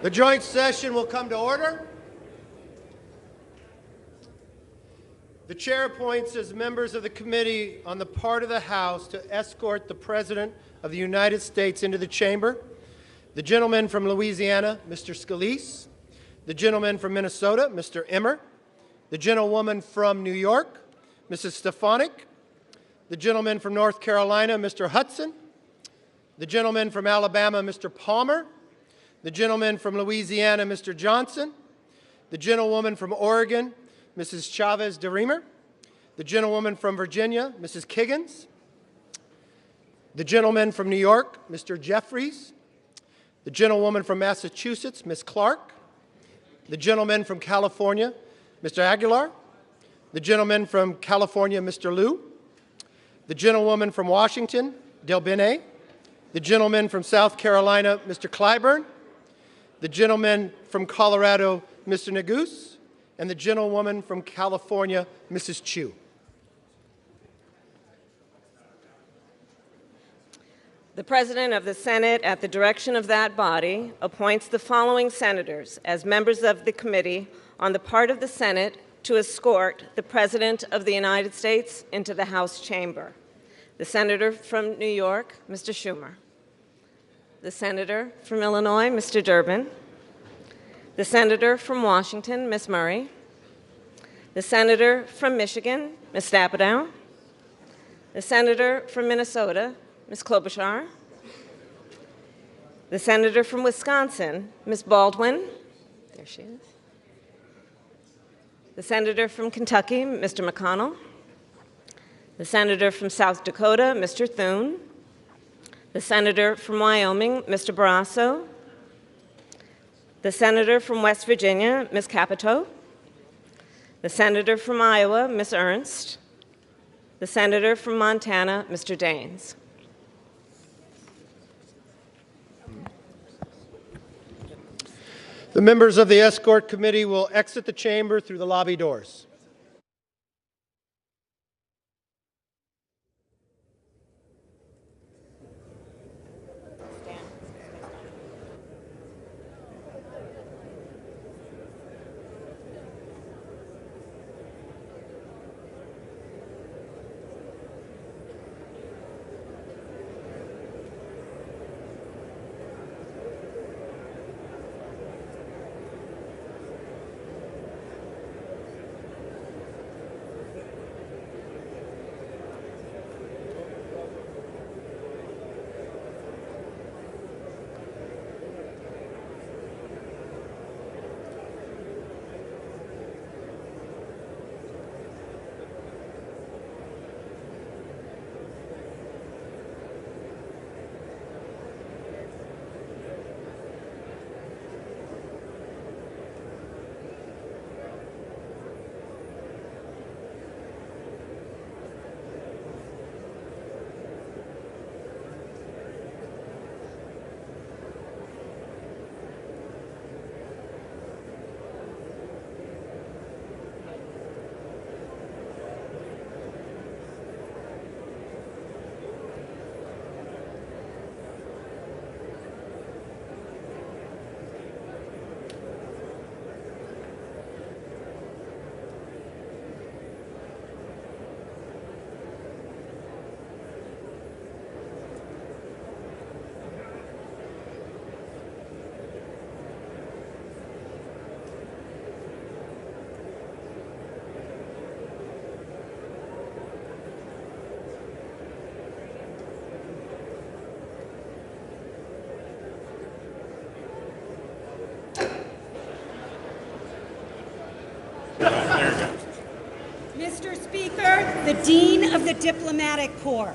The joint session will come to order. The chair appoints as members of the committee on the part of the House to escort the President of the United States into the chamber the gentleman from Louisiana, Mr. Scalise, the gentleman from Minnesota, Mr. Emmer, the gentlewoman from New York, Mrs. Stefanik, the gentleman from North Carolina, Mr. Hudson, the gentleman from Alabama, Mr. Palmer, the gentleman from Louisiana, Mr. Johnson, the gentlewoman from Oregon, Mrs. Chavez DeRemer, the gentlewoman from Virginia, Mrs. Kiggins, the gentleman from New York, Mr. Jeffries, the gentlewoman from Massachusetts, Ms. Clark, the gentleman from California, Mr. Aguilar, the gentleman from California, Mr. Liu, the gentlewoman from Washington, Del Bene, the gentleman from South Carolina, Mr. Clyburn, the gentleman from Colorado, Mr. Neguse, and the gentlewoman from California, Mrs. Chu. The President of the Senate, at the direction of that body, appoints the following senators as members of the committee on the part of the Senate to escort the President of the United States into the House chamber. The Senator from New York, Mr. Schumer. The Senator from Illinois, Mr. Durbin. The Senator from Washington, Ms. Murray. The Senator from Michigan, Ms. Stapadow. The Senator from Minnesota, Ms. Klobuchar. The Senator from Wisconsin, Ms. Baldwin. There she is. The Senator from Kentucky, Mr. McConnell. The Senator from South Dakota, Mr. Thune. The Senator from Wyoming, Mr. Barrasso. The Senator from West Virginia, Ms. Capito. The Senator from Iowa, Ms. Ernst. The Senator from Montana, Mr. Daines. The members of the escort committee will exit the chamber through the lobby doors. Mr. Speaker, the Dean of the Diplomatic Corps.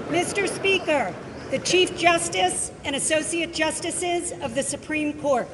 Mr. Speaker, the Chief Justice and Associate Justices of the Supreme Court.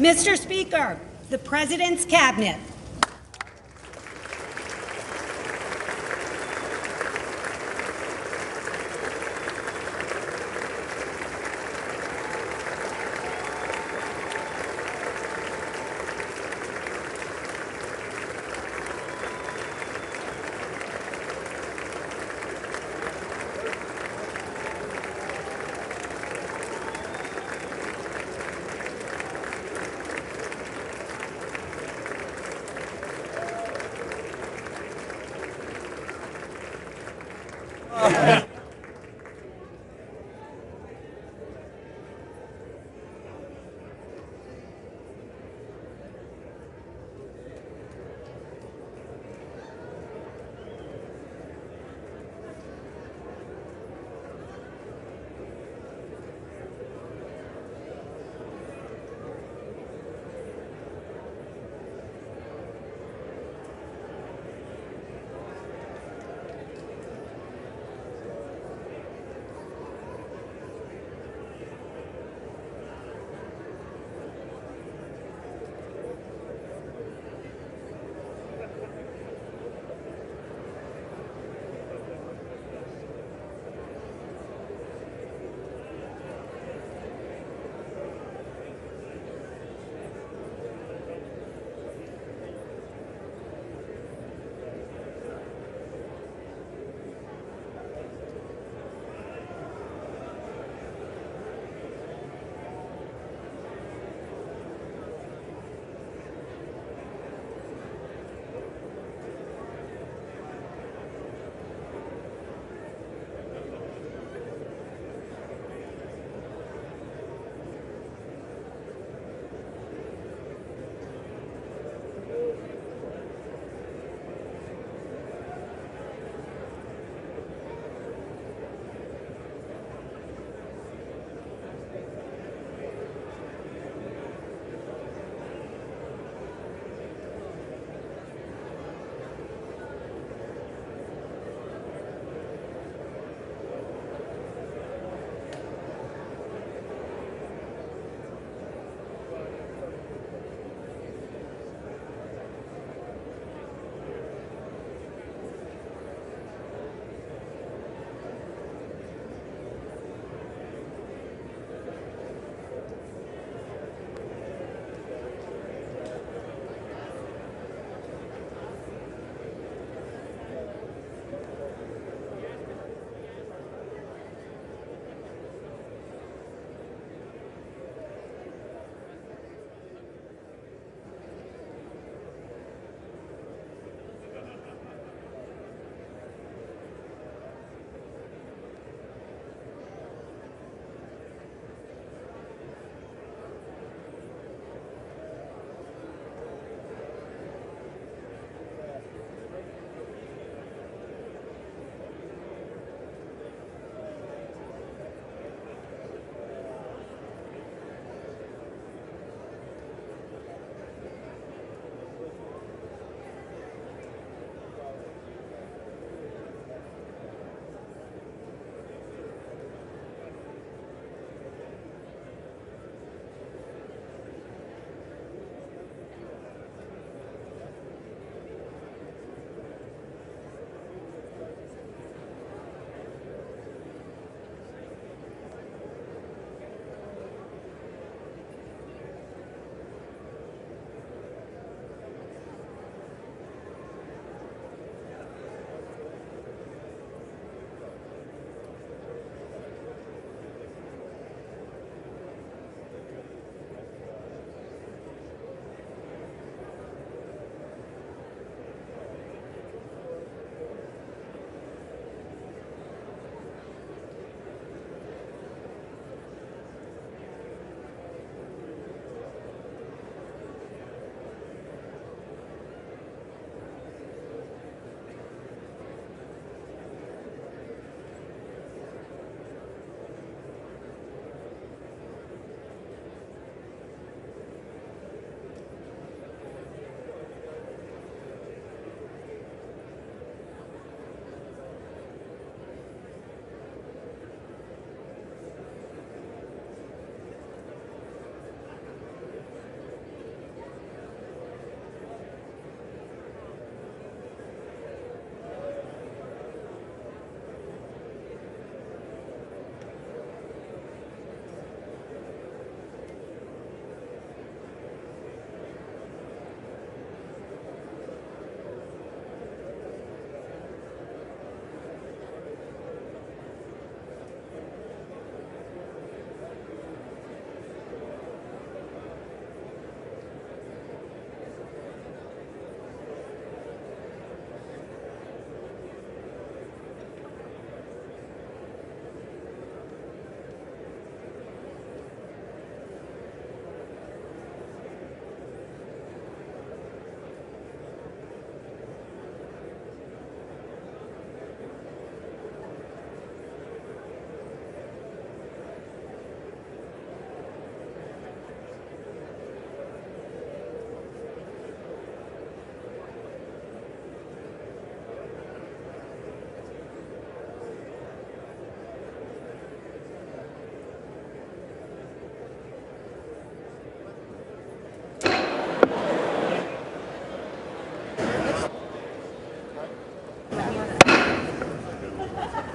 Mr. Speaker, the President's Cabinet.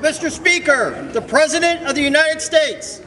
Mr. Speaker, the President of the United States.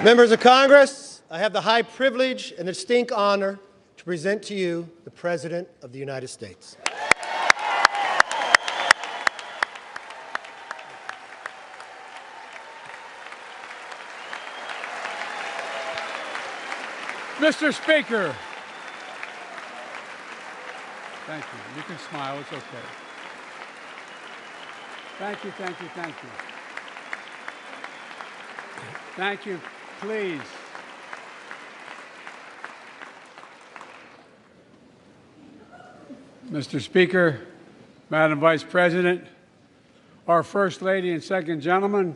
Members of Congress, I have the high privilege and the distinct honor to present to you the President of the United States. Mr. Speaker. Thank you. You can smile. It's okay. Thank you, thank you, thank you. Thank you. Please. Mr. Speaker, Madam Vice President, our First Lady and Second Gentleman,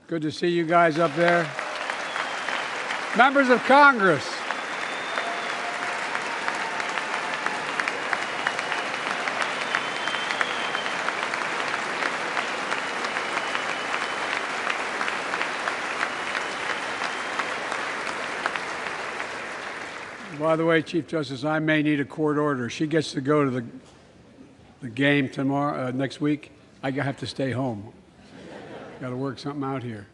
good to see you guys up there. Members of Congress, by the way, Chief Justice, I may need a court order. She gets to go to the game tomorrow, next week. I have to stay home. Got to work something out here.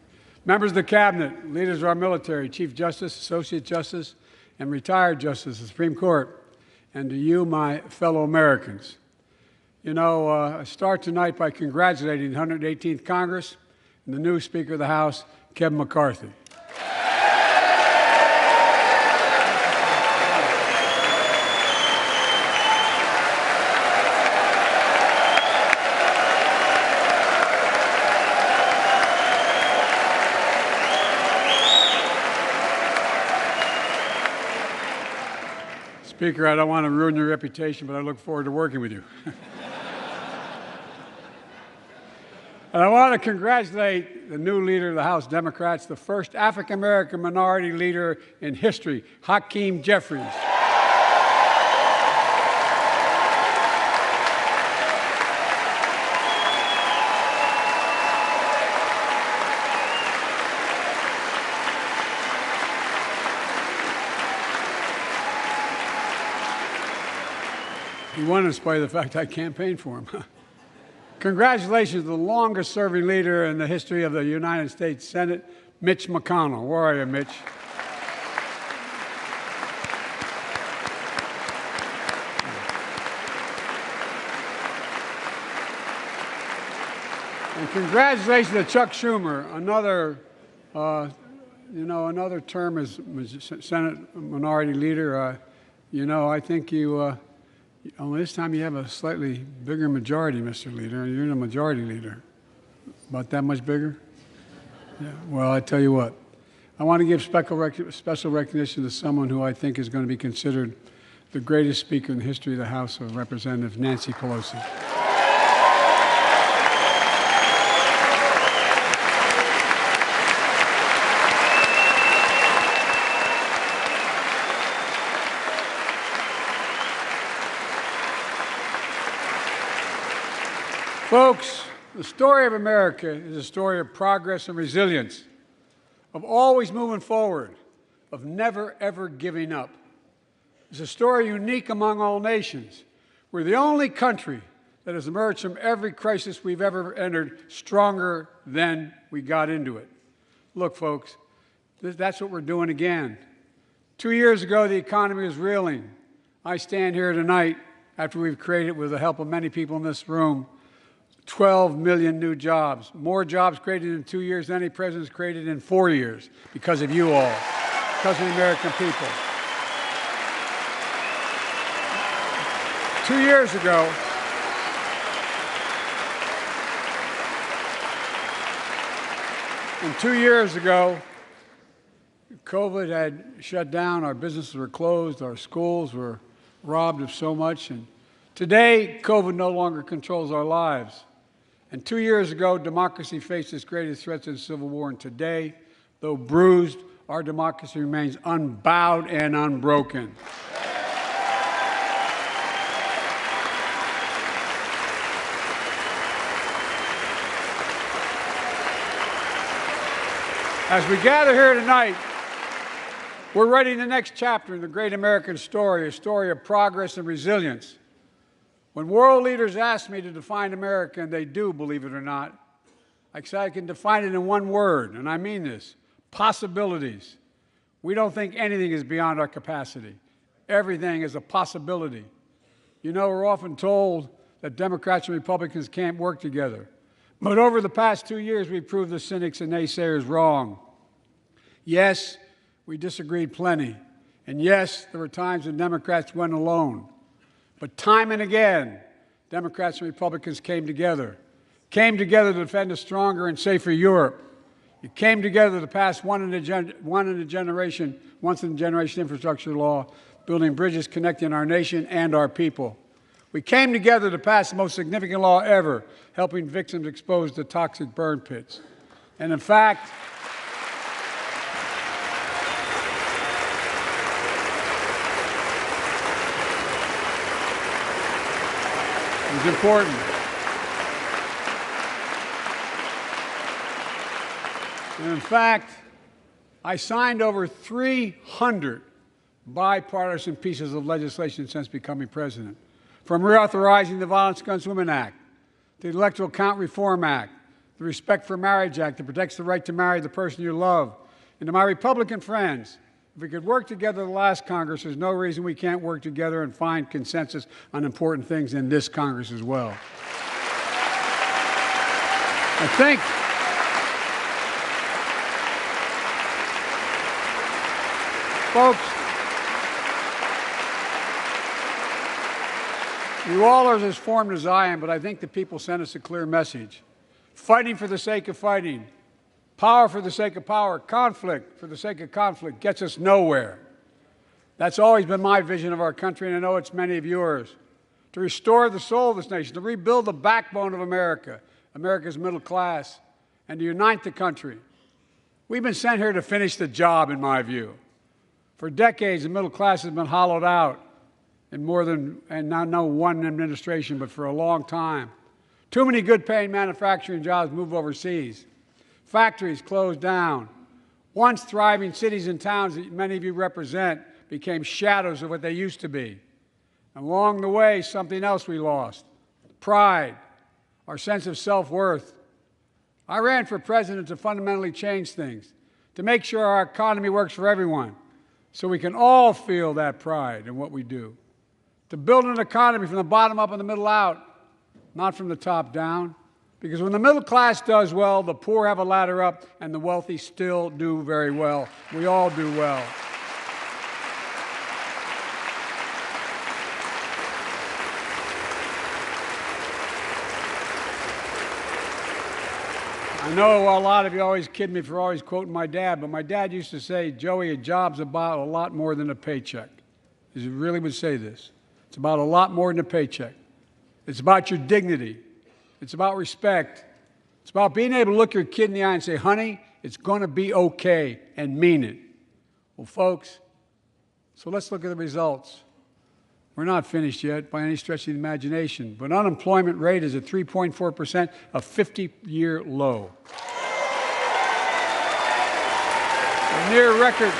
Members of the Cabinet, leaders of our military, Chief Justice, Associate Justice, and retired Justice of the Supreme Court, and to you, my fellow Americans. You know, I start tonight by congratulating the 118th Congress and the new Speaker of the House, Kevin McCarthy. Speaker, I don't want to ruin your reputation, but I look forward to working with you. And I want to congratulate the new leader of the House Democrats, the first African-American minority leader in history, Hakeem Jeffries. He won in spite of the fact I campaigned for him. Congratulations to the longest-serving leader in the history of the United States Senate, Mitch McConnell. Where are you, Mitch? And congratulations to Chuck Schumer, another, another term as Senate Minority Leader. I think you. Only this time you have a slightly bigger majority, Mr. Leader. You're the majority leader. About that much bigger? Yeah. Well, I tell you what. I want to give special recognition to someone who I think is going to be considered the greatest speaker in the history of the House of Representatives, Nancy Pelosi. Folks, the story of America is a story of progress and resilience, of always moving forward, of never, ever giving up. It's a story unique among all nations. We're the only country that has emerged from every crisis we've ever entered stronger than we got into it. Look, folks, that's what we're doing again. 2 years ago, the economy was reeling. I stand here tonight after we've created, with the help of many people in this room, 12 million new jobs, more jobs created in 2 years than any president's created in 4 years, because of you all, because of the American people. 2 years ago, COVID had shut down, our businesses were closed, our schools were robbed of so much, and today, COVID no longer controls our lives. And 2 years ago, democracy faced its greatest threats in the Civil War, and today, though bruised, our democracy remains unbowed and unbroken. As we gather here tonight, we're writing the next chapter in the great American story, a story of progress and resilience. When world leaders ask me to define America, and they do, believe it or not, I say I can define it in one word, and I mean this: possibilities. We don't think anything is beyond our capacity. Everything is a possibility. You know, we're often told that Democrats and Republicans can't work together. But over the past 2 years, we've proved the cynics and naysayers wrong. Yes, we disagreed plenty. And yes, there were times when Democrats went alone. But time and again, Democrats and Republicans came together to defend a stronger and safer Europe. It came together to pass once in a generation infrastructure law, building bridges connecting our nation and our people. We came together to pass the most significant law ever, helping victims exposed to toxic burn pits. And in fact, it was important. And in fact, I signed over 300 bipartisan pieces of legislation since becoming president, from reauthorizing the Violence Against Women Act, the Electoral Count Reform Act, the Respect for Marriage Act that protects the right to marry the person you love. And to my Republican friends, if we could work together the last Congress, there's no reason we can't work together and find consensus on important things in this Congress as well. I think folks, you all are as informed as I am, but I think the people sent us a clear message. Fighting for the sake of fighting, power for the sake of power, conflict for the sake of conflict gets us nowhere. That's always been my vision of our country, and I know it's many of yours. To restore the soul of this nation, to rebuild the backbone of America, America's middle class, and to unite the country. We've been sent here to finish the job, in my view. For decades, the middle class has been hollowed out in more than, and not no one administration, but for a long time. Too many good-paying manufacturing jobs move overseas. Factories closed down. Once thriving cities and towns that many of you represent became shadows of what they used to be. And along the way, something else we lost: pride, our sense of self-worth. I ran for president to fundamentally change things, to make sure our economy works for everyone, so we can all feel that pride in what we do. To build an economy from the bottom up and the middle out, not from the top down. Because when the middle class does well, the poor have a ladder up, and the wealthy still do very well. We all do well. I know a lot of you always kid me for always quoting my dad, but my dad used to say, "Joey, a job's about a lot more than a paycheck." He really would say this. It's about a lot more than a paycheck. It's about your dignity. It's about respect. It's about being able to look your kid in the eye and say, "Honey, it's going to be okay," and mean it. Well, folks, so let's look at the results. We're not finished yet by any stretch of the imagination, but unemployment rate is at 3.4%, a 50-year low. A near record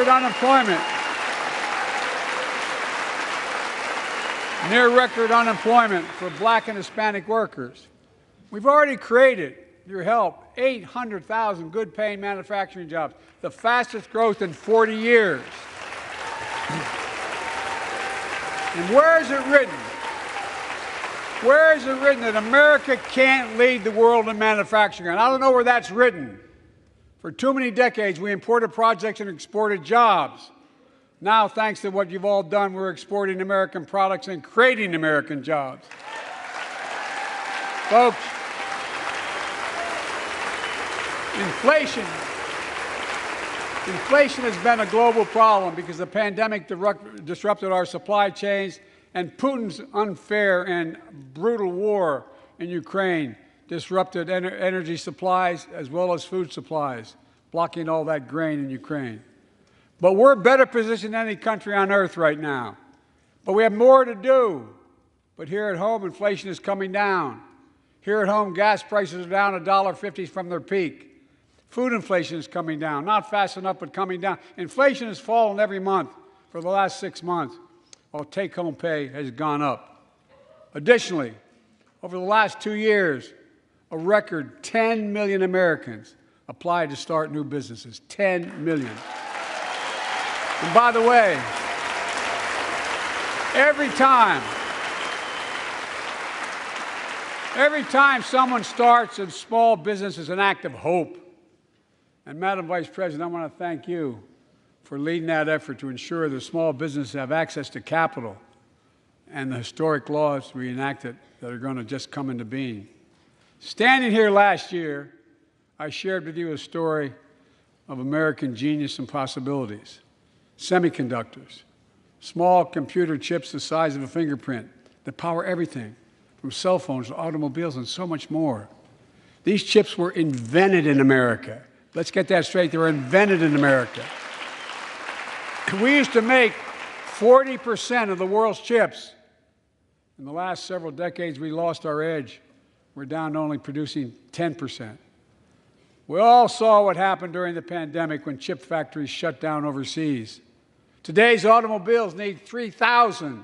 unemployment. Near record unemployment for Black and Hispanic workers. We've already created, with your help, 800,000 good-paying manufacturing jobs, the fastest growth in 40 years. And where is it written? Where is it written that America can't lead the world in manufacturing? And I don't know where that's written. For too many decades, we imported projects and exported jobs. Now, thanks to what you've all done, we're exporting American products and creating American jobs. Folks, Inflation has been a global problem because the pandemic disrupted our supply chains, and Putin's unfair and brutal war in Ukraine disrupted energy supplies as well as food supplies, blocking all that grain in Ukraine. But we're better positioned than any country on earth right now. But we have more to do. But here at home, inflation is coming down. Here at home, gas prices are down $1.50 from their peak. Food inflation is coming down, not fast enough, but coming down. Inflation has fallen every month for the last 6 months, while take-home pay has gone up. Additionally, over the last 2 years, A record 10 million Americans applied to start new businesses. 10 million. And by the way, every time someone starts a small business is an act of hope. And Madam Vice President, I want to thank you for leading that effort to ensure that small businesses have access to capital and the historic laws we enacted that are going to just come into being. Standing here last year, I shared with you a story of American genius and possibilities. Semiconductors, small computer chips the size of a fingerprint that power everything, from cell phones to automobiles and so much more. These chips were invented in America. Let's get that straight. They were invented in America. We used to make 40% of the world's chips. In the last several decades, we lost our edge. We're down to only producing 10%. We all saw what happened during the pandemic when chip factories shut down overseas. Today's automobiles need 3,000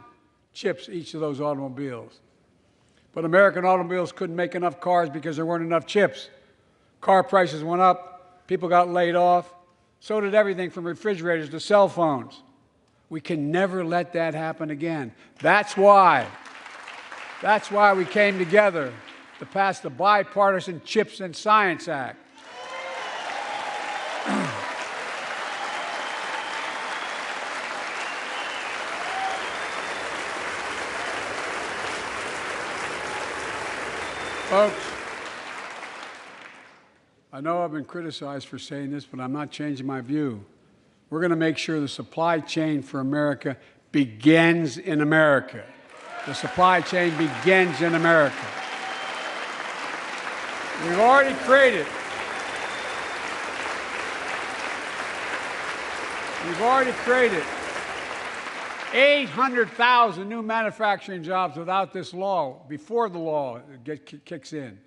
chips, each of those automobiles. But American automobiles couldn't make enough cars because there weren't enough chips. Car prices went up, people got laid off, so did everything from refrigerators to cell phones. We can never let that happen again. That's why we came together to pass the Bipartisan Chips and Science Act. Folks, I know I've been criticized for saying this, but I'm not changing my view. We're going to make sure the supply chain for America begins in America. The supply chain begins in America. We've already created 800,000 new manufacturing jobs without this law, before the law kicks in.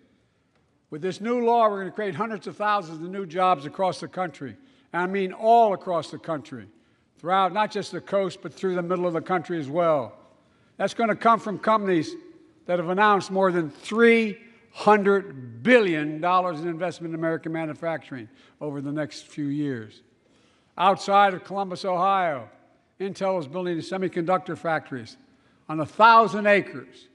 With this new law, we're going to create hundreds of thousands of new jobs across the country. And I mean all across the country, throughout not just the coast, but through the middle of the country as well. That's going to come from companies that have announced more than $300 billion in investment in American manufacturing over the next few years. Outside of Columbus, Ohio, Intel is building semiconductor factories on 1,000 acres,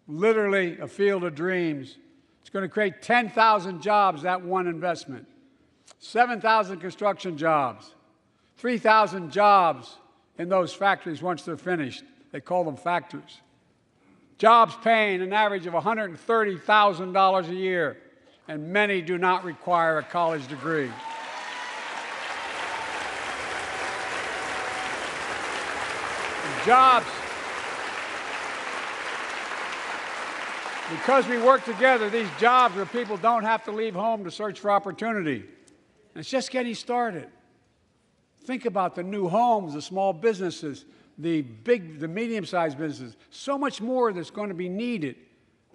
literally a field of dreams. It's going to create 10,000 jobs, that one investment, 7,000 construction jobs, 3,000 jobs in those factories once they're finished. They call them factories. Jobs paying an average of $130,000 a year, and many do not require a college degree. Jobs. Because we work together, these jobs where people don't have to leave home to search for opportunity. And it's just getting started. Think about the new homes, the small businesses, the medium-sized businesses. So much more that's going to be needed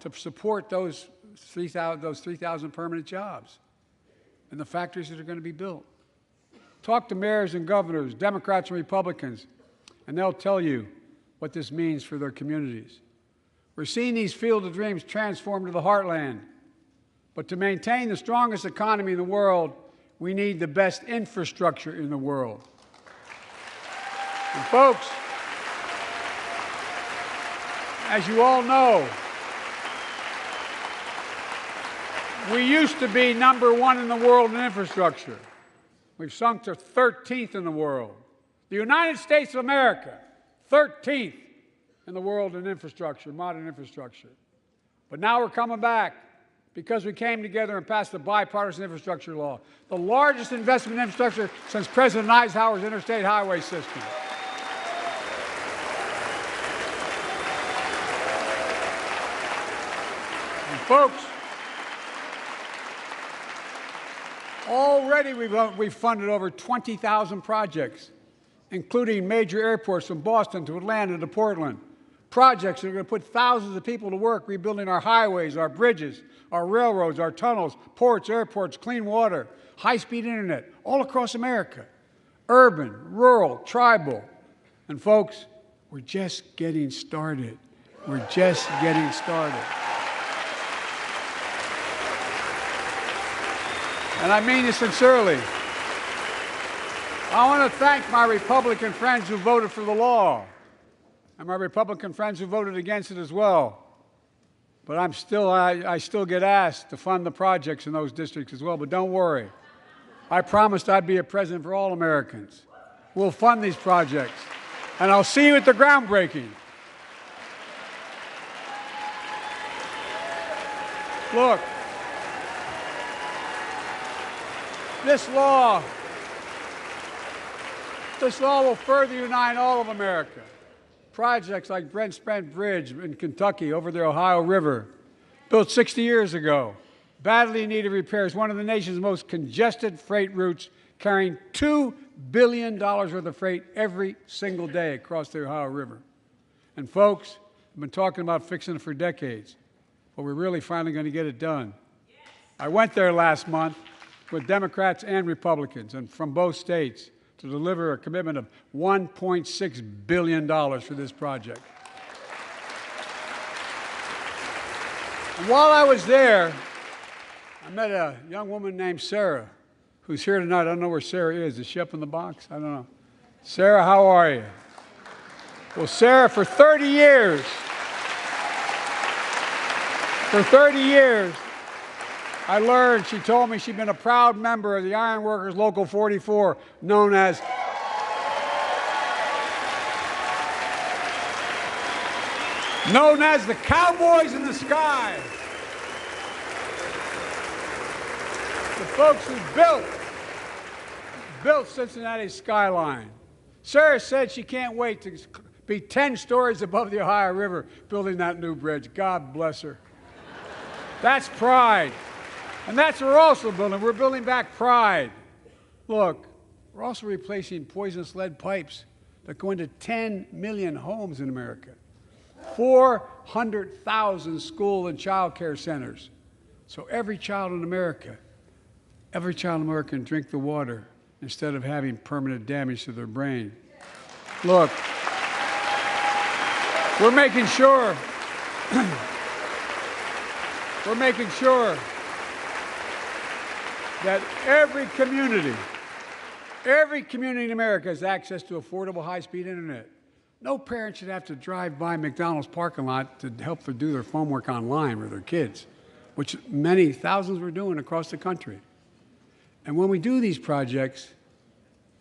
to support those 3,000 permanent jobs and the factories that are going to be built. Talk to mayors and governors, Democrats and Republicans, and they'll tell you what this means for their communities. We're seeing these field of dreams transform to the heartland. But to maintain the strongest economy in the world, we need the best infrastructure in the world. And folks, as you all know, we used to be #1 in the world in infrastructure. We've sunk to 13th in the world. The United States of America, 13th in the world in infrastructure, modern infrastructure. But now we're coming back because we came together and passed the bipartisan infrastructure law, the largest investment in infrastructure since President Eisenhower's interstate highway system. And folks, already we've funded over 20,000 projects, including major airports from Boston to Atlanta to Portland. Projects that are going to put thousands of people to work rebuilding our highways, our bridges, our railroads, our tunnels, ports, airports, clean water, high-speed internet, all across America. Urban, rural, tribal. And folks, we're just getting started. We're just getting started. and I mean this sincerely. I want to thank my Republican friends who voted for the law, and my Republican friends who voted against it as well. But I still get asked to fund the projects in those districts as well. But don't worry. I promised I'd be a president for all Americans. We'll fund these projects. And I'll see you at the groundbreaking. Look, this law will further unite all of America. Projects like Brent Spence Bridge in Kentucky over the Ohio River, built 60 years ago, badly needed repairs, one of the nation's most congested freight routes, carrying $2 billion worth of freight every single day across the Ohio River. And folks, I've been talking about fixing it for decades, but we're really finally going to get it done. I went there last month with Democrats and Republicans, and from both states, to deliver a commitment of $1.6 billion for this project. And while I was there, I met a young woman named Sarah, who's here tonight. I don't know where Sarah is. Is she up in the box? I don't know. Sarah, how are you? Well, Sarah, for 30 years, I learned, she told me she'd been a proud member of the Iron Workers Local 44, known as the Cowboys in the Sky. The folks who built Cincinnati's skyline. Sarah said she can't wait to be 10 stories above the Ohio River building that new bridge. God bless her. That's pride. And that's what we're also building. We're building back pride. Look, we're also replacing poisonous lead pipes that go into 10 million homes in America, 400,000 school and child care centers. So every child in America can drink the water instead of having permanent damage to their brain. Look, we're making sure that every community in America has access to affordable high-speed internet. No parent should have to drive by McDonald's parking lot to help them do their homework online with their kids, which many thousands were doing across the country. And when we do these projects,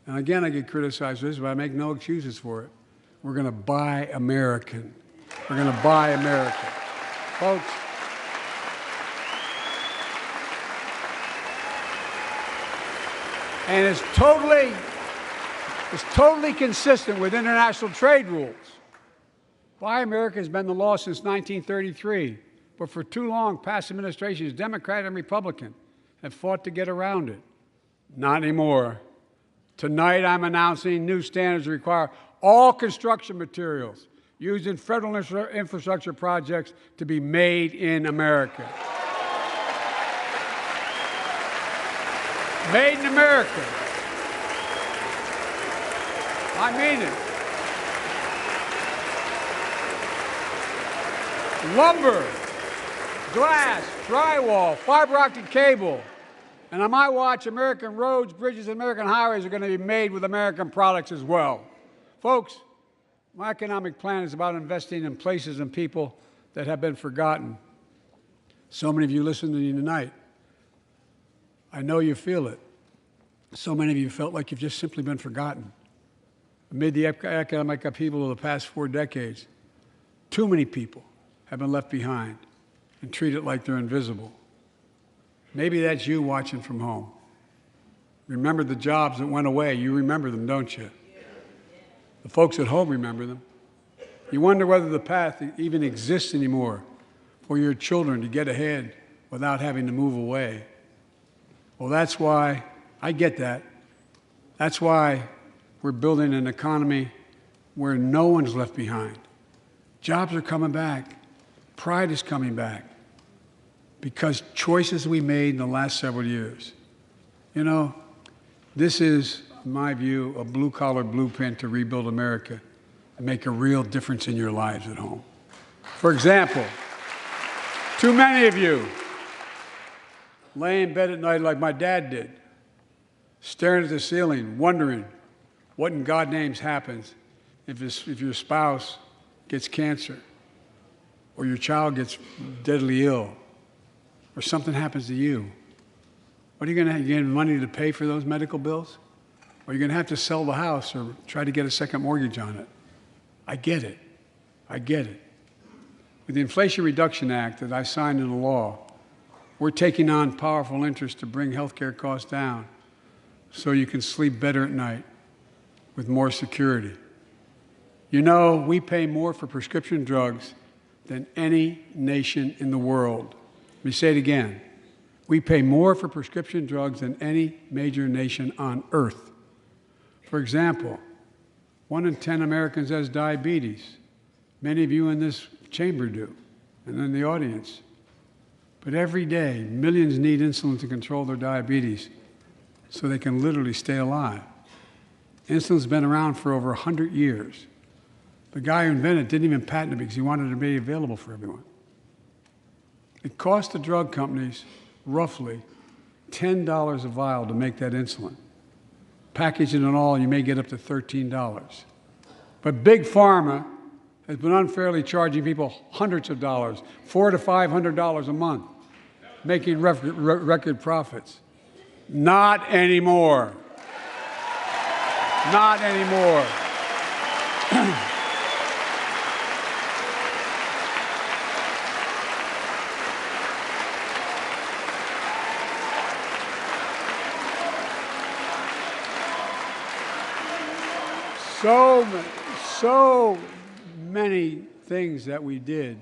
and again I get criticized for this, but I make no excuses for it, we're going to buy American. We're going to buy American. Folks, and it's totally consistent with international trade rules. Buy America has been the law since 1933, but for too long, past administrations, Democrat and Republican, have fought to get around it. Not anymore. Tonight, I'm announcing new standards that require all construction materials used in federal infrastructure projects to be made in America. Made in America. I mean it. Lumber, glass, drywall, fiber optic cable. And on my watch, American roads, bridges, and American highways are going to be made with American products as well. Folks, my economic plan is about investing in places and people that have been forgotten. So many of you listening to me tonight, I know you feel it. So many of you felt like you've just simply been forgotten. Amid the economic upheaval of the past 4 decades, too many people have been left behind and treated like they're invisible. Maybe that's you watching from home. Remember the jobs that went away. You remember them, don't you? The folks at home remember them. You wonder whether the path even exists anymore for your children to get ahead without having to move away. Well, that's why, I get that. That's why we're building an economy where no one's left behind. Jobs are coming back. Pride is coming back. Because choices we made in the last several years. You know, this is, in my view, a blue-collar blueprint to rebuild America and make a real difference in your lives at home. For example, too many of you lay in bed at night like my dad did, staring at the ceiling, wondering what in God's name happens if your spouse gets cancer, or your child gets deadly ill, or something happens to you. What are you going to have? You get money to pay for those medical bills? Or you're going to have to sell the house or try to get a second mortgage on it. I get it. I get it. With the Inflation Reduction Act that I signed into law, we're taking on powerful interests to bring health care costs down so you can sleep better at night with more security. You know, we pay more for prescription drugs than any nation in the world. Let me say it again. We pay more for prescription drugs than any major nation on earth. For example, 1 in 10 Americans has diabetes. Many of you in this chamber do, and in the audience. But every day, millions need insulin to control their diabetes so they can literally stay alive. Insulin's been around for over 100 years. The guy who invented it didn't even patent it because he wanted it to be available for everyone. It cost the drug companies roughly $10 a vial to make that insulin. Packaging it all, you may get up to $13. But Big Pharma has been unfairly charging people hundreds of dollars, $400 to $500 a month, making record profits. Not anymore. Not anymore. So many things that we did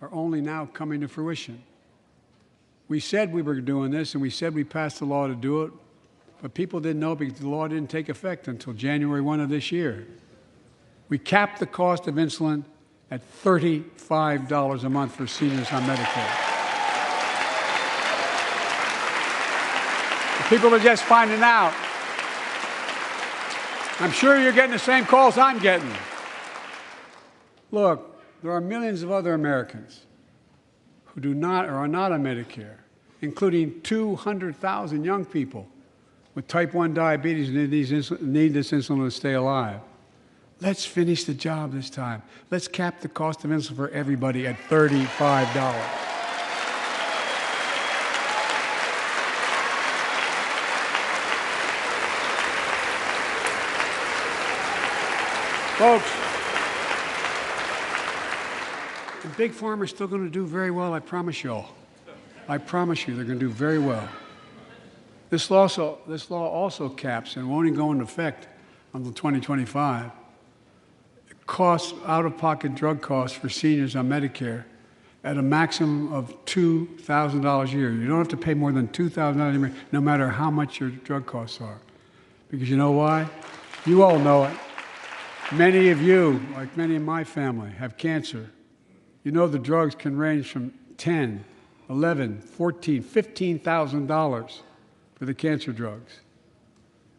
are only now coming to fruition. We said we were doing this, and we said we passed the law to do it, but people didn't know because the law didn't take effect until January 1 of this year. We capped the cost of insulin at $35 a month for seniors on Medicare. People are just finding out. I'm sure you're getting the same calls I'm getting. Look, there are millions of other Americans who do not or are not on Medicare, including 200,000 young people with type 1 diabetes who need this insulin to stay alive. Let's finish the job this time. Let's cap the cost of insulin for everybody at $35. Folks, the Big Pharma is still going to do very well, I promise you all. I promise you they're going to do very well. This law also caps and won't even go into effect until 2025. It costs out-of-pocket drug costs for seniors on Medicare at a maximum of $2,000 a year. You don't have to pay more than $2,000 a year, no matter how much your drug costs are. Because you know why? You all know it. Many of you, like many in my family, have cancer. You know the drugs can range from $10,000, $11,000, $14,000, $15,000 for the cancer drugs.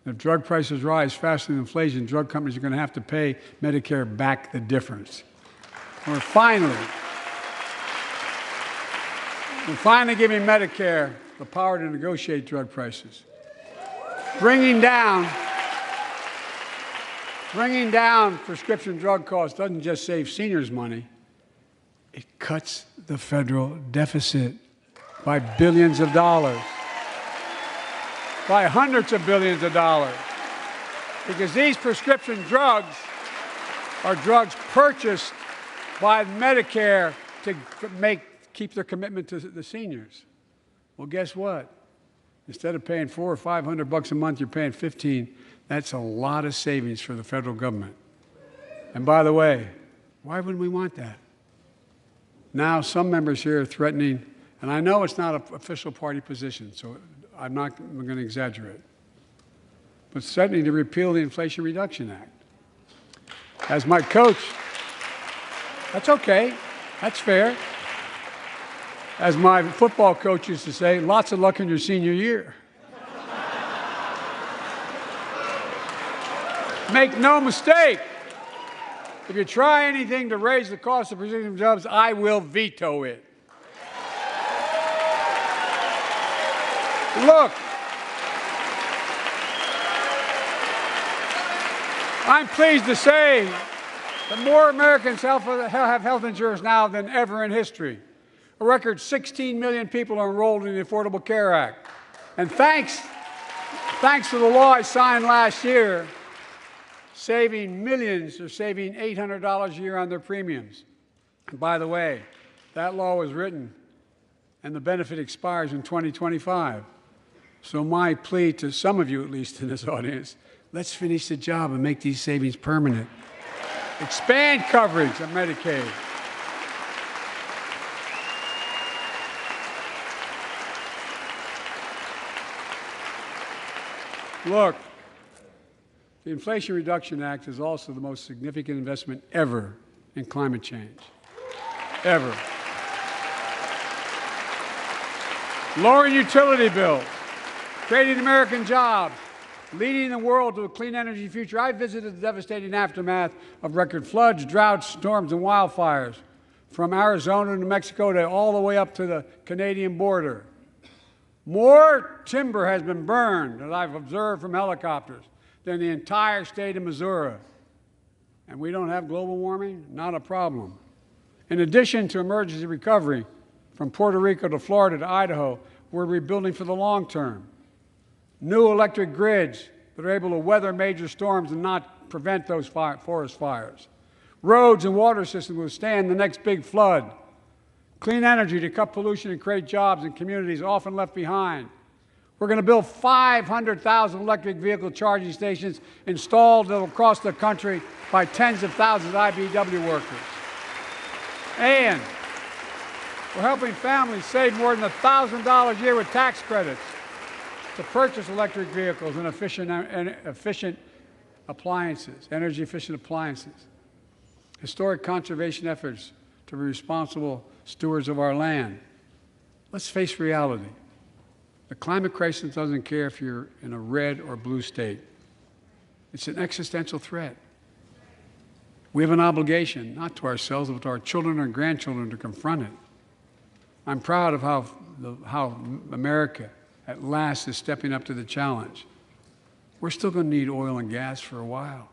And if drug prices rise faster than inflation, drug companies are going to have to pay Medicare back the difference. We're finally giving Medicare the power to negotiate drug prices. Bringing down prescription drug costs doesn't just save seniors money, it cuts the federal deficit by billions of dollars, by hundreds of billions of dollars. Because these prescription drugs are drugs purchased by Medicare to keep their commitment to the seniors. Well, guess what? Instead of paying $400 or $500 a month, you're paying $15. That's a lot of savings for the federal government. And by the way, why wouldn't we want that? Now, some members here are threatening, and I know it's not an official party position, so I'm not going to exaggerate, but threatening to repeal the Inflation Reduction Act. As my coach, that's okay, that's fair. As my football coach used to say, lots of luck in your senior year. Make no mistake, if you try anything to raise the cost of prescription drugs, I will veto it. Look, I'm pleased to say that more Americans have health insurance now than ever in history. A record 16 million people are enrolled in the Affordable Care Act. And thanks to the law I signed last year, saving millions are saving $800 a year on their premiums. And by the way, that law was written and the benefit expires in 2025. So my plea to some of you, at least in this audience, let's finish the job and make these savings permanent. Expand coverage of Medicaid. Look, the Inflation Reduction Act is also the most significant investment ever in climate change. Ever. Lowering utility bills, creating American jobs, leading the world to a clean energy future. I visited the devastating aftermath of record floods, droughts, storms, and wildfires from Arizona to New Mexico to all the way up to the Canadian border. More timber has been burned, as I've observed from helicopters, than the entire state of Missouri. And we don't have global warming? Not a problem. In addition to emergency recovery, from Puerto Rico to Florida to Idaho, we're rebuilding for the long term. New electric grids that are able to weather major storms and not prevent those forest fires. Roads and water systems withstand the next big flood. Clean energy to cut pollution and create jobs in communities often left behind. We're going to build 500,000 electric vehicle charging stations installed across the country by tens of thousands of IBEW workers. And we're helping families save more than $1,000 a year with tax credits to purchase electric vehicles and efficient appliances, energy-efficient appliances. Historic conservation efforts to be responsible stewards of our land. Let's face reality. The climate crisis doesn't care if you're in a red or blue state. It's an existential threat. We have an obligation, not to ourselves, but to our children and grandchildren, to confront it. I'm proud of how America, at last, is stepping up to the challenge. We're still going to need oil and gas for a while.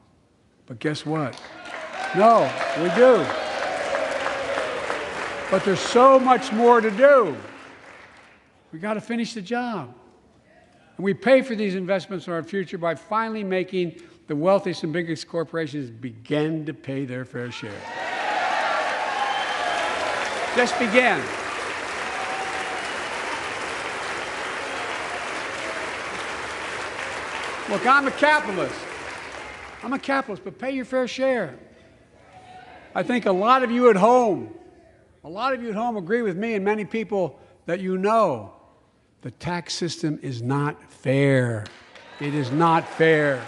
But guess what? No, we do. But there's so much more to do. We got to finish the job. And we pay for these investments in our future by finally making the wealthiest and biggest corporations begin to pay their fair share. Just begin. Look, I'm a capitalist. But pay your fair share. I think a lot of you at home agree with me and many people that you know. The tax system is not fair. It is not fair.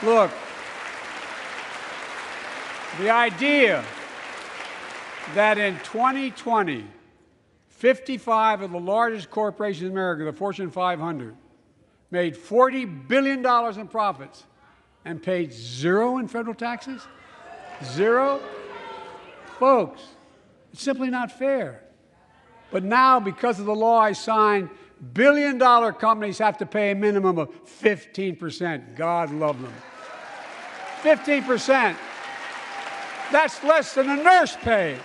Look, the idea that in 2020, 55 of the largest corporations in America, the Fortune 500, made $40 billion in profits and paid zero in federal taxes? Zero? Folks, it's simply not fair. But now, because of the law I signed, billion-dollar companies have to pay a minimum of 15%. God love them. 15%. That's less than a nurse pays.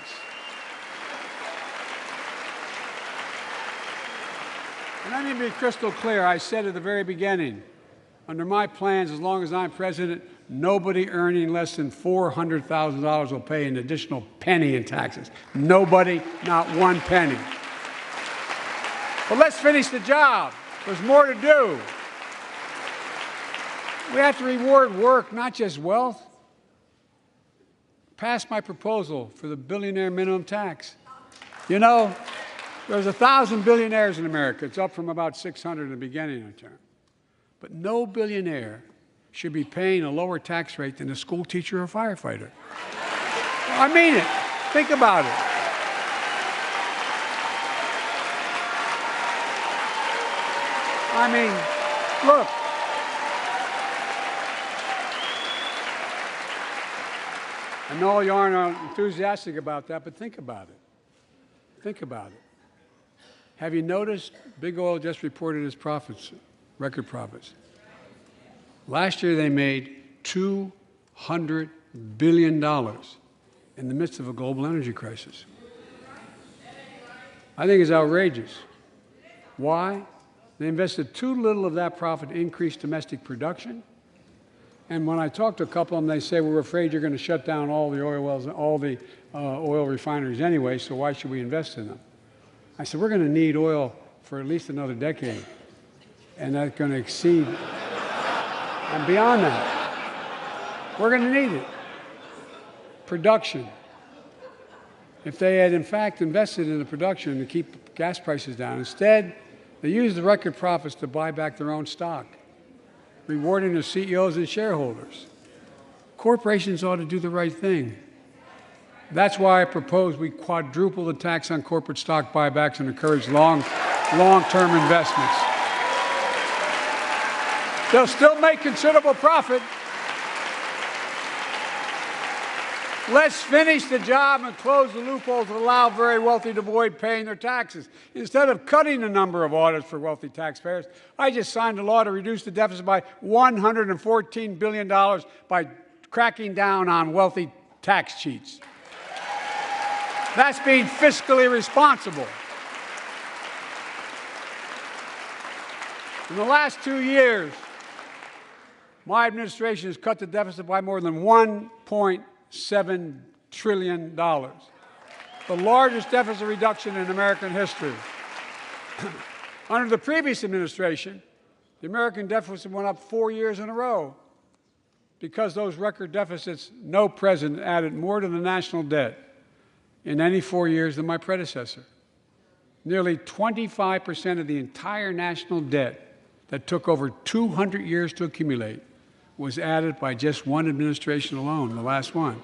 And let me be crystal clear. I said at the very beginning, under my plans, as long as I'm president, nobody earning less than $400,000 will pay an additional penny in taxes. Nobody, not one penny. But let's finish the job. There's more to do. We have to reward work, not just wealth. Pass my proposal for the billionaire minimum tax. You know, there's 1,000 billionaires in America. It's up from about 600 in the beginning of the term. But no billionaire should be paying a lower tax rate than a school teacher or firefighter. I mean it. Think about it. I mean, look. I know you aren't enthusiastic about that, but think about it. Think about it. Have you noticed Big Oil just reported its profits, record profits? Last year they made $200 billion in the midst of a global energy crisis. I think it's outrageous. Why? They invested too little of that profit to increase domestic production. And when I talk to a couple of them, they say, we're afraid you're going to shut down all the oil wells, all the oil refineries anyway, so why should we invest in them? I said, we're going to need oil for at least another decade. And that's going to exceed, and beyond that, we're going to need it. Production. If they had, in fact, invested in the production to keep gas prices down, instead, they used the record profits to buy back their own stock, rewarding their CEOs and shareholders. Corporations ought to do the right thing. That's why I propose we quadruple the tax on corporate stock buybacks and encourage long-term investments. They'll still make considerable profit. Let's finish the job and close the loopholes that allow very wealthy to avoid paying their taxes. Instead of cutting the number of audits for wealthy taxpayers, I just signed a law to reduce the deficit by $114 billion by cracking down on wealthy tax cheats. That's being fiscally responsible. In the last 2 years, my administration has cut the deficit by more than $1.7 trillion, the largest deficit reduction in American history. Under the previous administration, the American deficit went up 4 years in a row. Because those record deficits, no president added more to the national debt in any 4 years than my predecessor. Nearly 25% of the entire national debt that took over 200 years to accumulate was added by just one administration alone, the last one.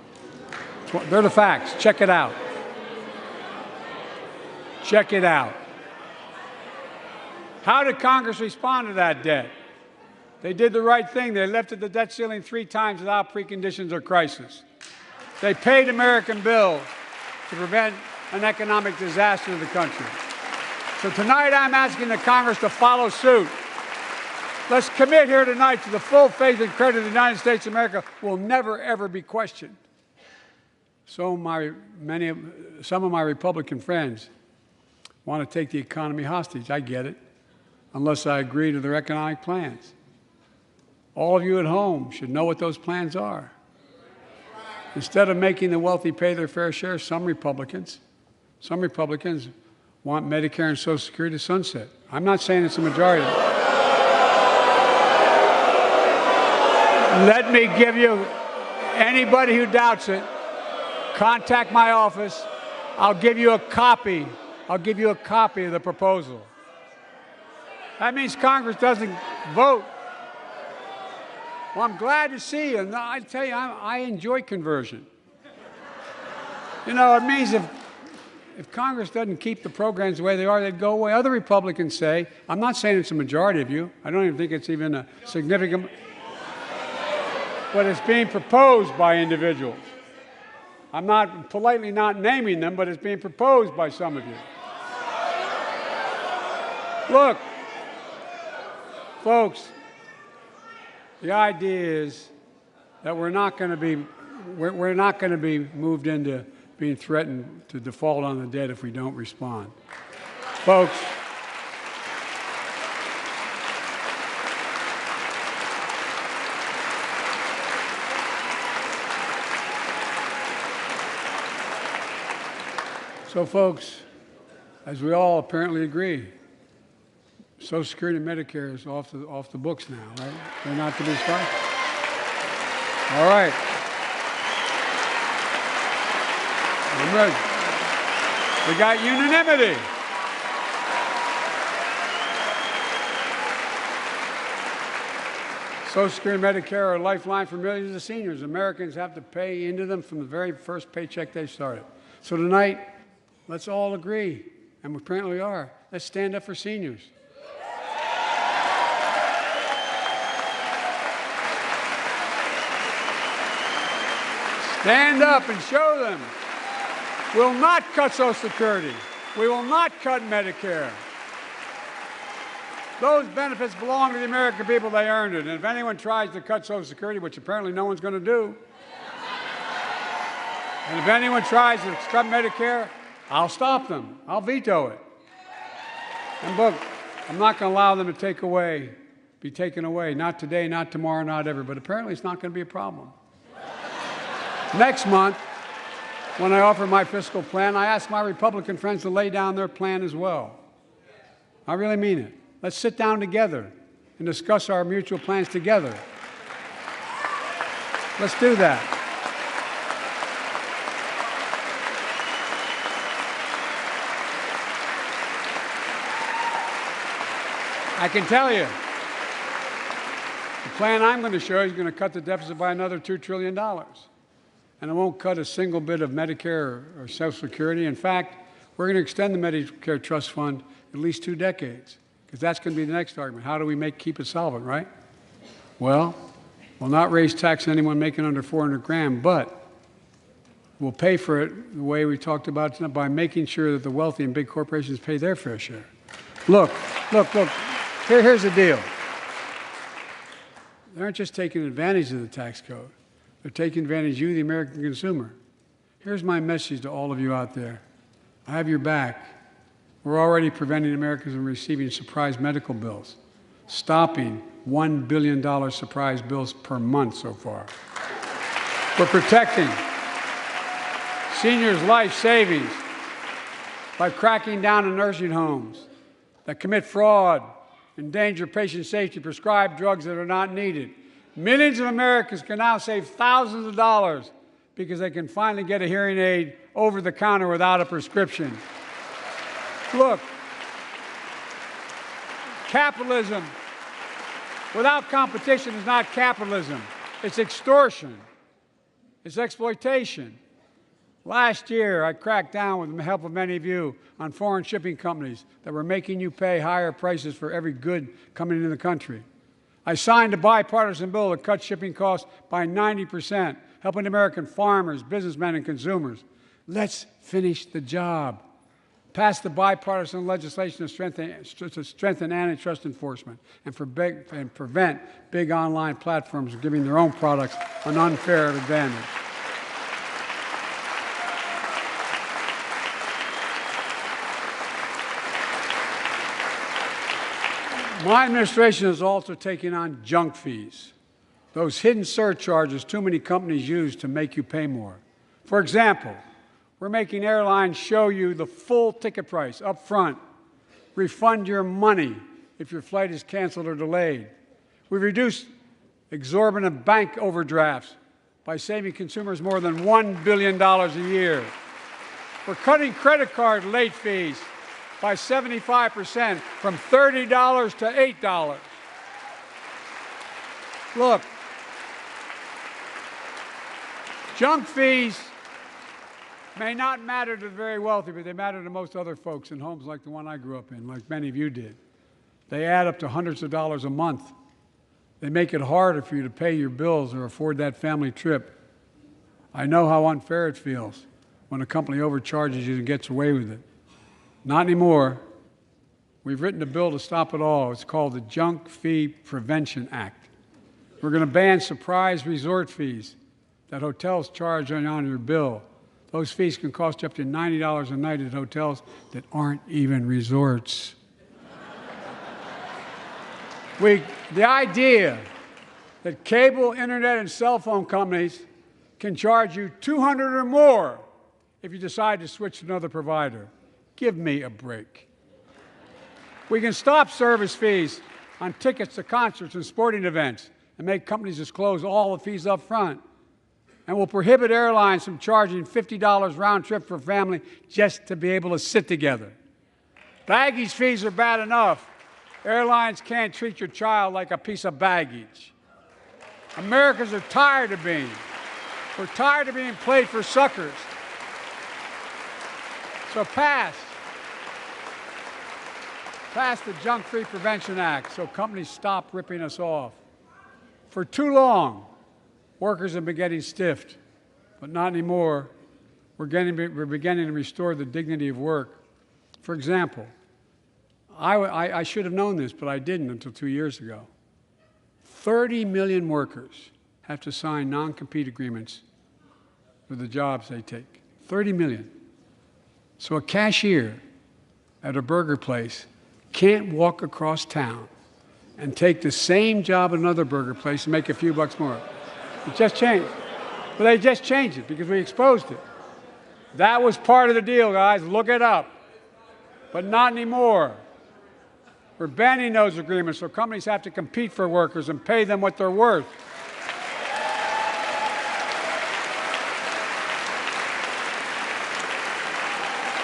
They're the facts. Check it out. Check it out. How did Congress respond to that debt? They did the right thing. They lifted the debt ceiling 3 times without preconditions or crisis. They paid American bills to prevent an economic disaster in the country. So tonight I'm asking the Congress to follow suit. Let's commit here tonight to the full faith and credit of the United States of America will never, ever be questioned. Some of my Republican friends want to take the economy hostage. I get it, unless I agree to their economic plans. All of you at home should know what those plans are. Instead of making the wealthy pay their fair share, some Republicans want Medicare and Social Security to sunset. I'm not saying it's a majority. Let me give you, anybody who doubts it, contact my office. I'll give you a copy. I'll give you a copy of the proposal. That means Congress doesn't vote. Well, I'm glad to see you. And I tell you, I enjoy conversion. You know, it means if Congress doesn't keep the programs the way they are, they'd go away. Other Republicans say, I'm not saying it's a majority of you. I don't even think it's even a significant, but it's being proposed by individuals. I'm not politely not naming them, but it's being proposed by some of you. Look, folks, the idea is that we're not going to be moved into being threatened to default on the debt if we don't respond. Folks, as we all apparently agree, Social Security and Medicare is off the books now, right? They're not to be spent. All right. I'm ready. We got unanimity. Social Security and Medicare are a lifeline for millions of seniors. Americans have to pay into them from the very first paycheck they started. So tonight, let's all agree, and we apparently are. Let's stand up for seniors. Stand up and show them. We'll not cut Social Security. We will not cut Medicare. Those benefits belong to the American people. They earned it. And if anyone tries to cut Social Security, which apparently no one's going to do, and if anyone tries to cut Medicare, I'll stop them. I'll veto it. And look, I'm not going to allow them to be taken away. Not today, not tomorrow, not ever. But apparently it's not going to be a problem. Next month, when I offer my fiscal plan, I ask my Republican friends to lay down their plan as well. I really mean it. Let's sit down together and discuss our mutual plans together. Let's do that. I can tell you, the plan I'm going to show you is going to cut the deficit by another $2 trillion. And it won't cut a single bit of Medicare or Social Security. In fact, we're going to extend the Medicare Trust Fund at least 2 decades, because that's going to be the next argument. How do we keep it solvent, right? Well, we'll not raise tax on anyone making under 400 grand, but we'll pay for it the way we talked about tonight, by making sure that the wealthy and big corporations pay their fair share. Look. Here's the deal. They aren't just taking advantage of the tax code. They're taking advantage of you, the American consumer. Here's my message to all of you out there. I have your back. We're already preventing Americans from receiving surprise medical bills, stopping $1 billion surprise bills per month so far. We're protecting seniors' life savings by cracking down on nursing homes that commit fraud, endanger patient safety, prescribe drugs that are not needed. Millions of Americans can now save thousands of dollars because they can finally get a hearing aid over the counter without a prescription. Look, capitalism without competition is not capitalism. It's extortion. It's exploitation. Last year, I cracked down with the help of many of you on foreign shipping companies that were making you pay higher prices for every good coming into the country. I signed a bipartisan bill that cut shipping costs by 90%, helping American farmers, businessmen, and consumers. Let's finish the job. Pass the bipartisan legislation to strengthen antitrust enforcement and prevent big online platforms from giving their own products an unfair advantage. My administration is also taking on junk fees, those hidden surcharges too many companies use to make you pay more. For example, we're making airlines show you the full ticket price up front, refund your money if your flight is canceled or delayed. We've reduced exorbitant bank overdrafts by saving consumers more than $1 billion a year. We're cutting credit card late fees by 75%, from $30 to $8. Look, junk fees may not matter to the very wealthy, but they matter to most other folks in homes like the one I grew up in, like many of you did. They add up to hundreds of dollars a month. They make it harder for you to pay your bills or afford that family trip. I know how unfair it feels when a company overcharges you and gets away with it. Not anymore. We've written a bill to stop it all. It's called the Junk Fee Prevention Act. We're going to ban surprise resort fees that hotels charge on your bill. Those fees can cost you up to $90 a night at hotels that aren't even resorts. The idea that cable, internet, and cell phone companies can charge you $200 or more if you decide to switch to another provider. Give me a break. We can stop service fees on tickets to concerts and sporting events and make companies disclose all the fees up front. And we'll prohibit airlines from charging $50 round trip for a family just to be able to sit together. Baggage fees are bad enough. Airlines can't treat your child like a piece of baggage. Americans are tired of being. We're tired of being played for suckers. So pass the Junk Fee Prevention Act so companies stop ripping us off. For too long, workers have been getting stiffed, but not anymore. We're beginning to restore the dignity of work. For example, I should have known this, but I didn't until 2 years ago. 30 million workers have to sign non-compete agreements for the jobs they take. 30 million. So a cashier at a burger place can't walk across town and take the same job at another burger place and make a few bucks more. It just changed. But they just changed it because we exposed it. That was part of the deal, guys. Look it up. But not anymore. We're banning those agreements, so companies have to compete for workers and pay them what they're worth.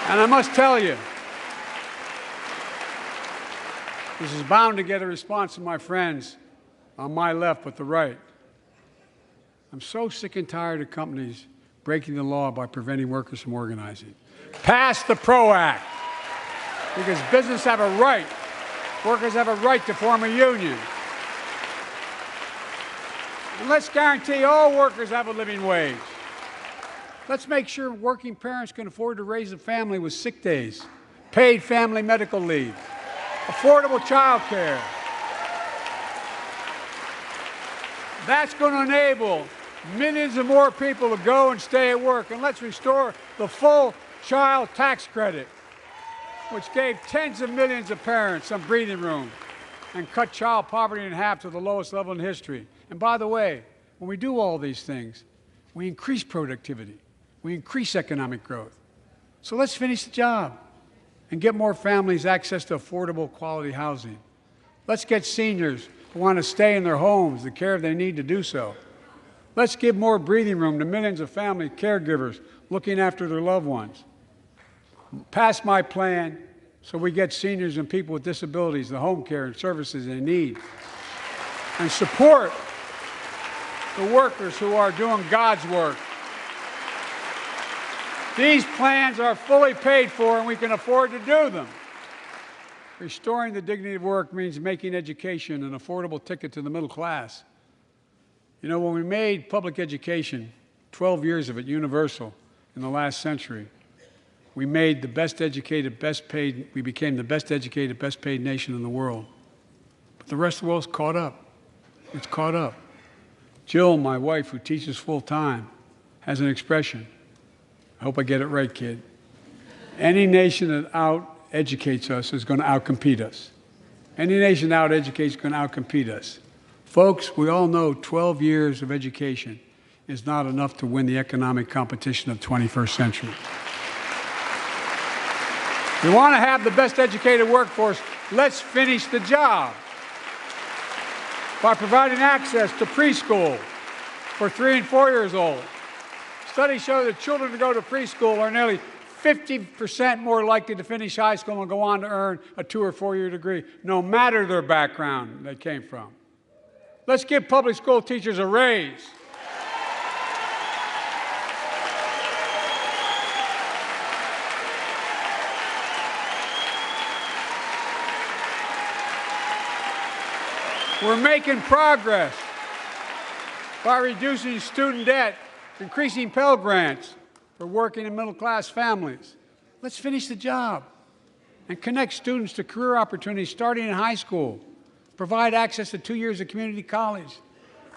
And I must tell you, this is bound to get a response from my friends on my left but the right. I'm so sick and tired of companies breaking the law by preventing workers from organizing. Pass the PRO Act, because businesses have a right, workers have a right to form a union. And let's guarantee all workers have a living wage. Let's make sure working parents can afford to raise a family with sick days, paid family medical leave, affordable child care. That's going to enable millions of more people to go and stay at work. And let's restore the full child tax credit, which gave tens of millions of parents some breathing room and cut child poverty in half to the lowest level in history. And by the way, when we do all these things, we increase productivity. We increase economic growth. So let's finish the job and get more families access to affordable, quality housing. Let's get seniors who want to stay in their homes the care they need to do so. Let's give more breathing room to millions of family caregivers looking after their loved ones. Pass my plan so we get seniors and people with disabilities the home care and services they need. And support the workers who are doing God's work. These plans are fully paid for and we can afford to do them. Restoring the dignity of work means making education an affordable ticket to the middle class. You know, when we made public education, 12 years of it, universal in the last century, we made the best educated, best paid, we became the best educated, best paid nation in the world. But the rest of the world's caught up. It's caught up. Jill, my wife, who teaches full-time, has an expression. I hope I get it right, kid. Any nation that out-educates us is going to out-compete us. Any nation that out-educates is going to out-compete us. Folks, we all know 12 years of education is not enough to win the economic competition of the 21st century. We want to have the best educated workforce. Let's finish the job by providing access to preschool for 3 and 4 years old. Studies show that children who go to preschool are nearly 50% more likely to finish high school and go on to earn a 2 or 4 year degree, no matter their background they came from. Let's give public school teachers a raise. We're making progress by reducing student debt, increasing Pell Grants for working and middle-class families. Let's finish the job and connect students to career opportunities starting in high school. Provide access to 2 years of community college,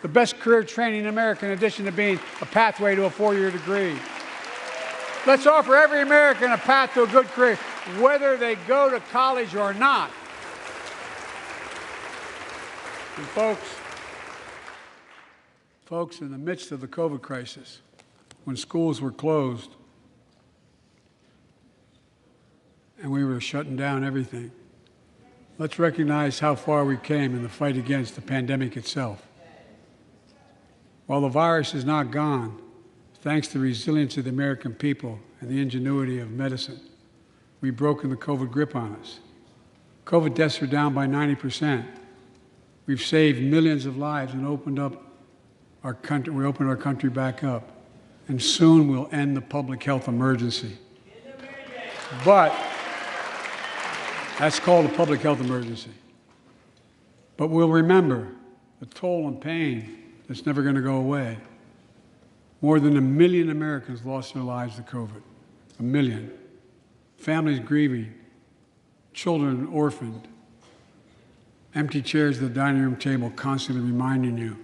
the best career training in America in addition to being a pathway to a 4-year degree. Let's offer every American a path to a good career, whether they go to college or not. And folks, in the midst of the COVID crisis, when schools were closed and we were shutting down everything, let's recognize how far we came in the fight against the pandemic itself. While the virus is not gone, thanks to the resilience of the American people and the ingenuity of medicine, we've broken the COVID grip on us. COVID deaths are down by 90%. We've saved millions of lives and opened up our country. We opened our country back up. And soon we'll end the public health emergency. But that's called a public health emergency. But we'll remember the toll and pain that's never going to go away. More than 1 million Americans lost their lives to COVID. 1 million. Families grieving, children orphaned, empty chairs at the dining room table constantly reminding you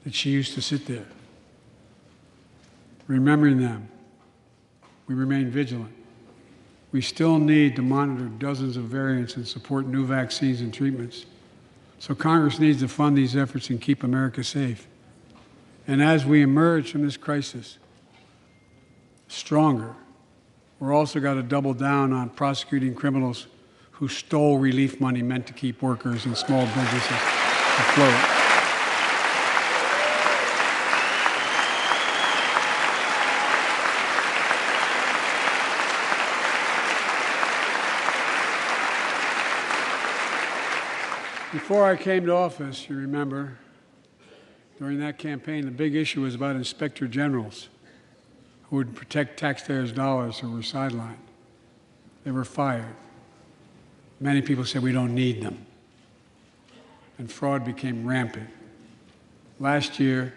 that she used to sit there. Remembering them, we remain vigilant. We still need to monitor dozens of variants and support new vaccines and treatments. So Congress needs to fund these efforts and keep America safe. And as we emerge from this crisis stronger, we're also got to double down on prosecuting criminals who stole relief money meant to keep workers and small businesses afloat. Before I came to office, you remember, during that campaign, the big issue was about inspector generals who would protect taxpayers' dollars who were sidelined. They were fired. Many people said we don't need them. And fraud became rampant. Last year,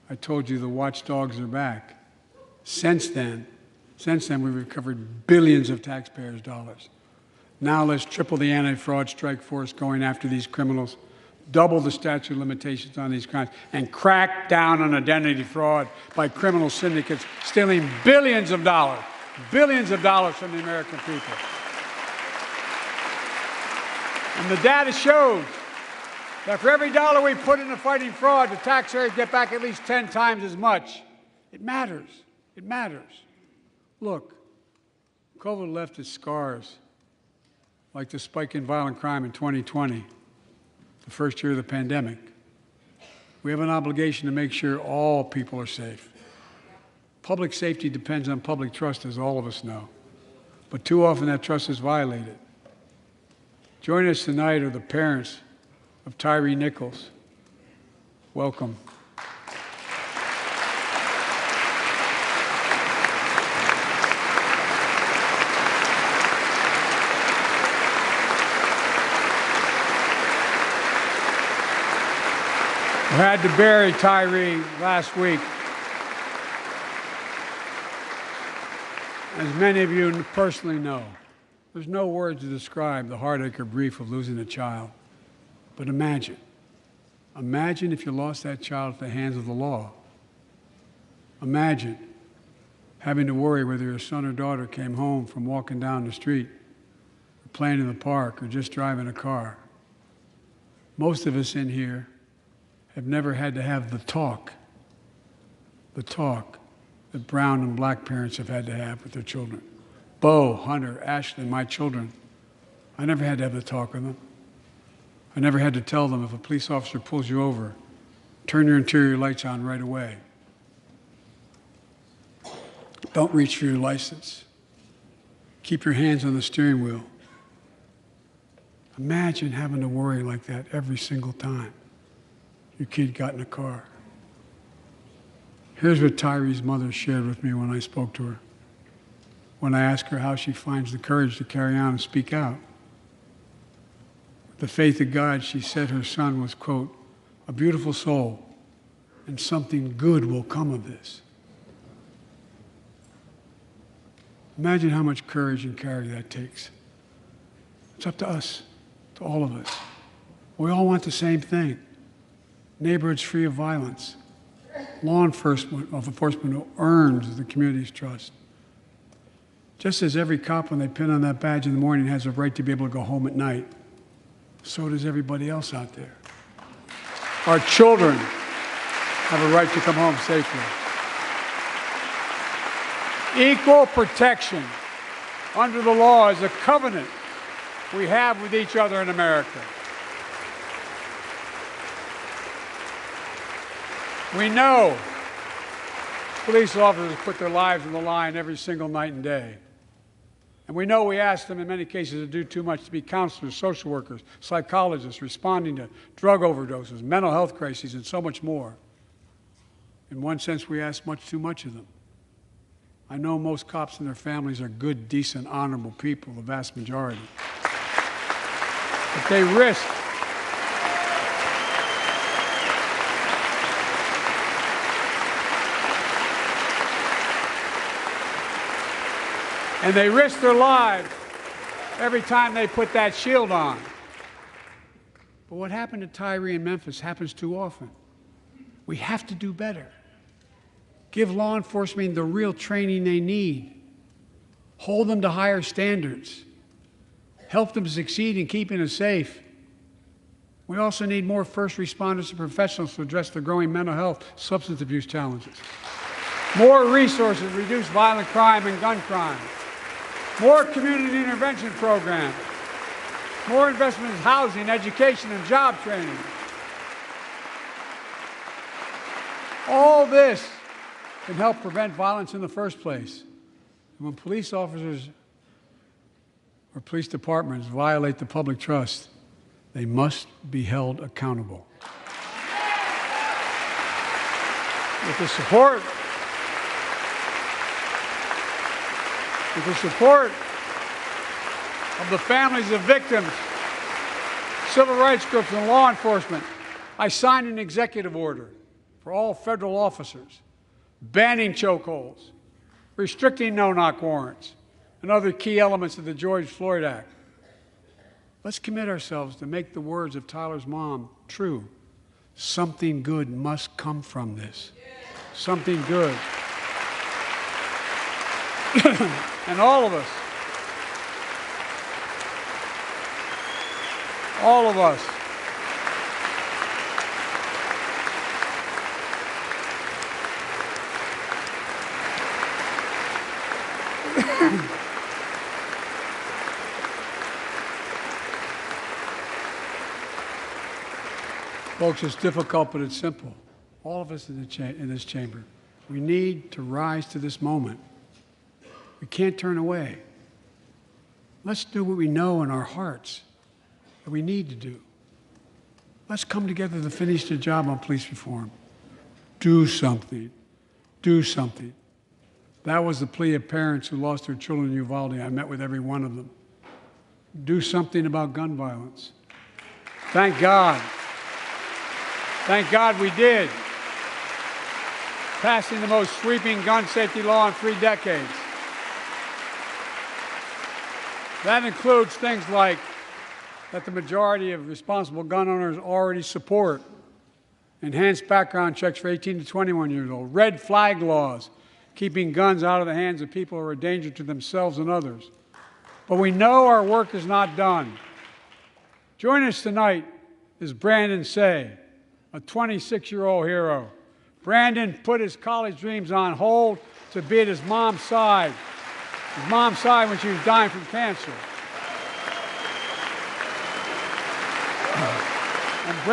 I told you the watchdogs are back. Since then, we've recovered billions of taxpayers' dollars. Now let's triple the anti-fraud strike force going after these criminals, double the statute of limitations on these crimes, and crack down on identity fraud by criminal syndicates stealing billions of dollars from the American people. And the data shows that for every dollar we put into fighting fraud, the taxpayers get back at least 10 times as much. It matters. It matters. Look, COVID left its scars, like the spike in violent crime in 2020, the first year of the pandemic. We have an obligation to make sure all people are safe. Public safety depends on public trust, as all of us know. But too often that trust is violated. Joining us tonight are the parents of Tyre Nichols. Welcome. We had to bury Tyre last week. As many of you personally know, there's no words to describe the heartache or grief of losing a child. But imagine if you lost that child at the hands of the law. Imagine having to worry whether your son or daughter came home from walking down the street, or playing in the park, or just driving a car. Most of us in here have never had to have the talk that brown and black parents have had to have with their children. Bo, Hunter, Ashley, my children, I never had to have the talk with them. I never had to tell them if a police officer pulls you over, turn your interior lights on right away. Don't reach for your license. Keep your hands on the steering wheel. Imagine having to worry like that every single time your kid got in a car. Here's what Tyre's mother shared with me when I spoke to her. When I asked her how she finds the courage to carry on and speak out. With the faith of God, she said her son was, quote, a beautiful soul, and something good will come of this. Imagine how much courage and character that takes. It's up to us, to all of us. We all want the same thing. Neighborhoods free of violence, law enforcement who earns the community's trust. Just as every cop, when they pin on that badge in the morning, has a right to be able to go home at night, so does everybody else out there. Our children have a right to come home safely. Equal protection under the law is a covenant we have with each other in America. We know police officers put their lives on the line every single night and day. And we know we ask them in many cases to do too much, to be counselors, social workers, psychologists, responding to drug overdoses, mental health crises, and so much more. In one sense, we ask much too much of them. I know most cops and their families are good, decent, honorable people, the vast majority. But they risk their lives every time they put that shield on. But what happened to Tyre in Memphis happens too often. We have to do better. Give law enforcement the real training they need. Hold them to higher standards. Help them succeed in keeping us safe. We also need more first responders and professionals to address the growing mental health, substance abuse challenges. More resources to reduce violent crime and gun crime. More community intervention programs. More investment in housing, education, and job training. All this can help prevent violence in the first place. And when police officers or police departments violate the public trust, they must be held accountable. With the support of the families of victims, civil rights groups, and law enforcement, I signed an executive order for all federal officers, banning chokeholds, restricting no-knock warrants, and other key elements of the George Floyd Act. Let's commit ourselves to make the words of Tyler's mom true. Something good must come from this. Something good. And all of us, folks, it's difficult, but it's simple. All of us in this chamber, we need to rise to this moment. We can't turn away. Let's do what we know in our hearts that we need to do. Let's come together to finish the job on police reform. Do something. Do something. That was the plea of parents who lost their children in Uvalde. I met with every one of them. Do something about gun violence. Thank God. Thank God we did. Passing the most sweeping gun safety law in 3 decades. That includes things like that the majority of responsible gun owners already support. Enhanced background checks for 18 to 21 years old. Red flag laws, keeping guns out of the hands of people who are a danger to themselves and others. But we know our work is not done. Joining us tonight is Brandon Say, a 26-year-old hero. Brandon put his college dreams on hold to be at his mom's side. His mom's side when she was dying from cancer. And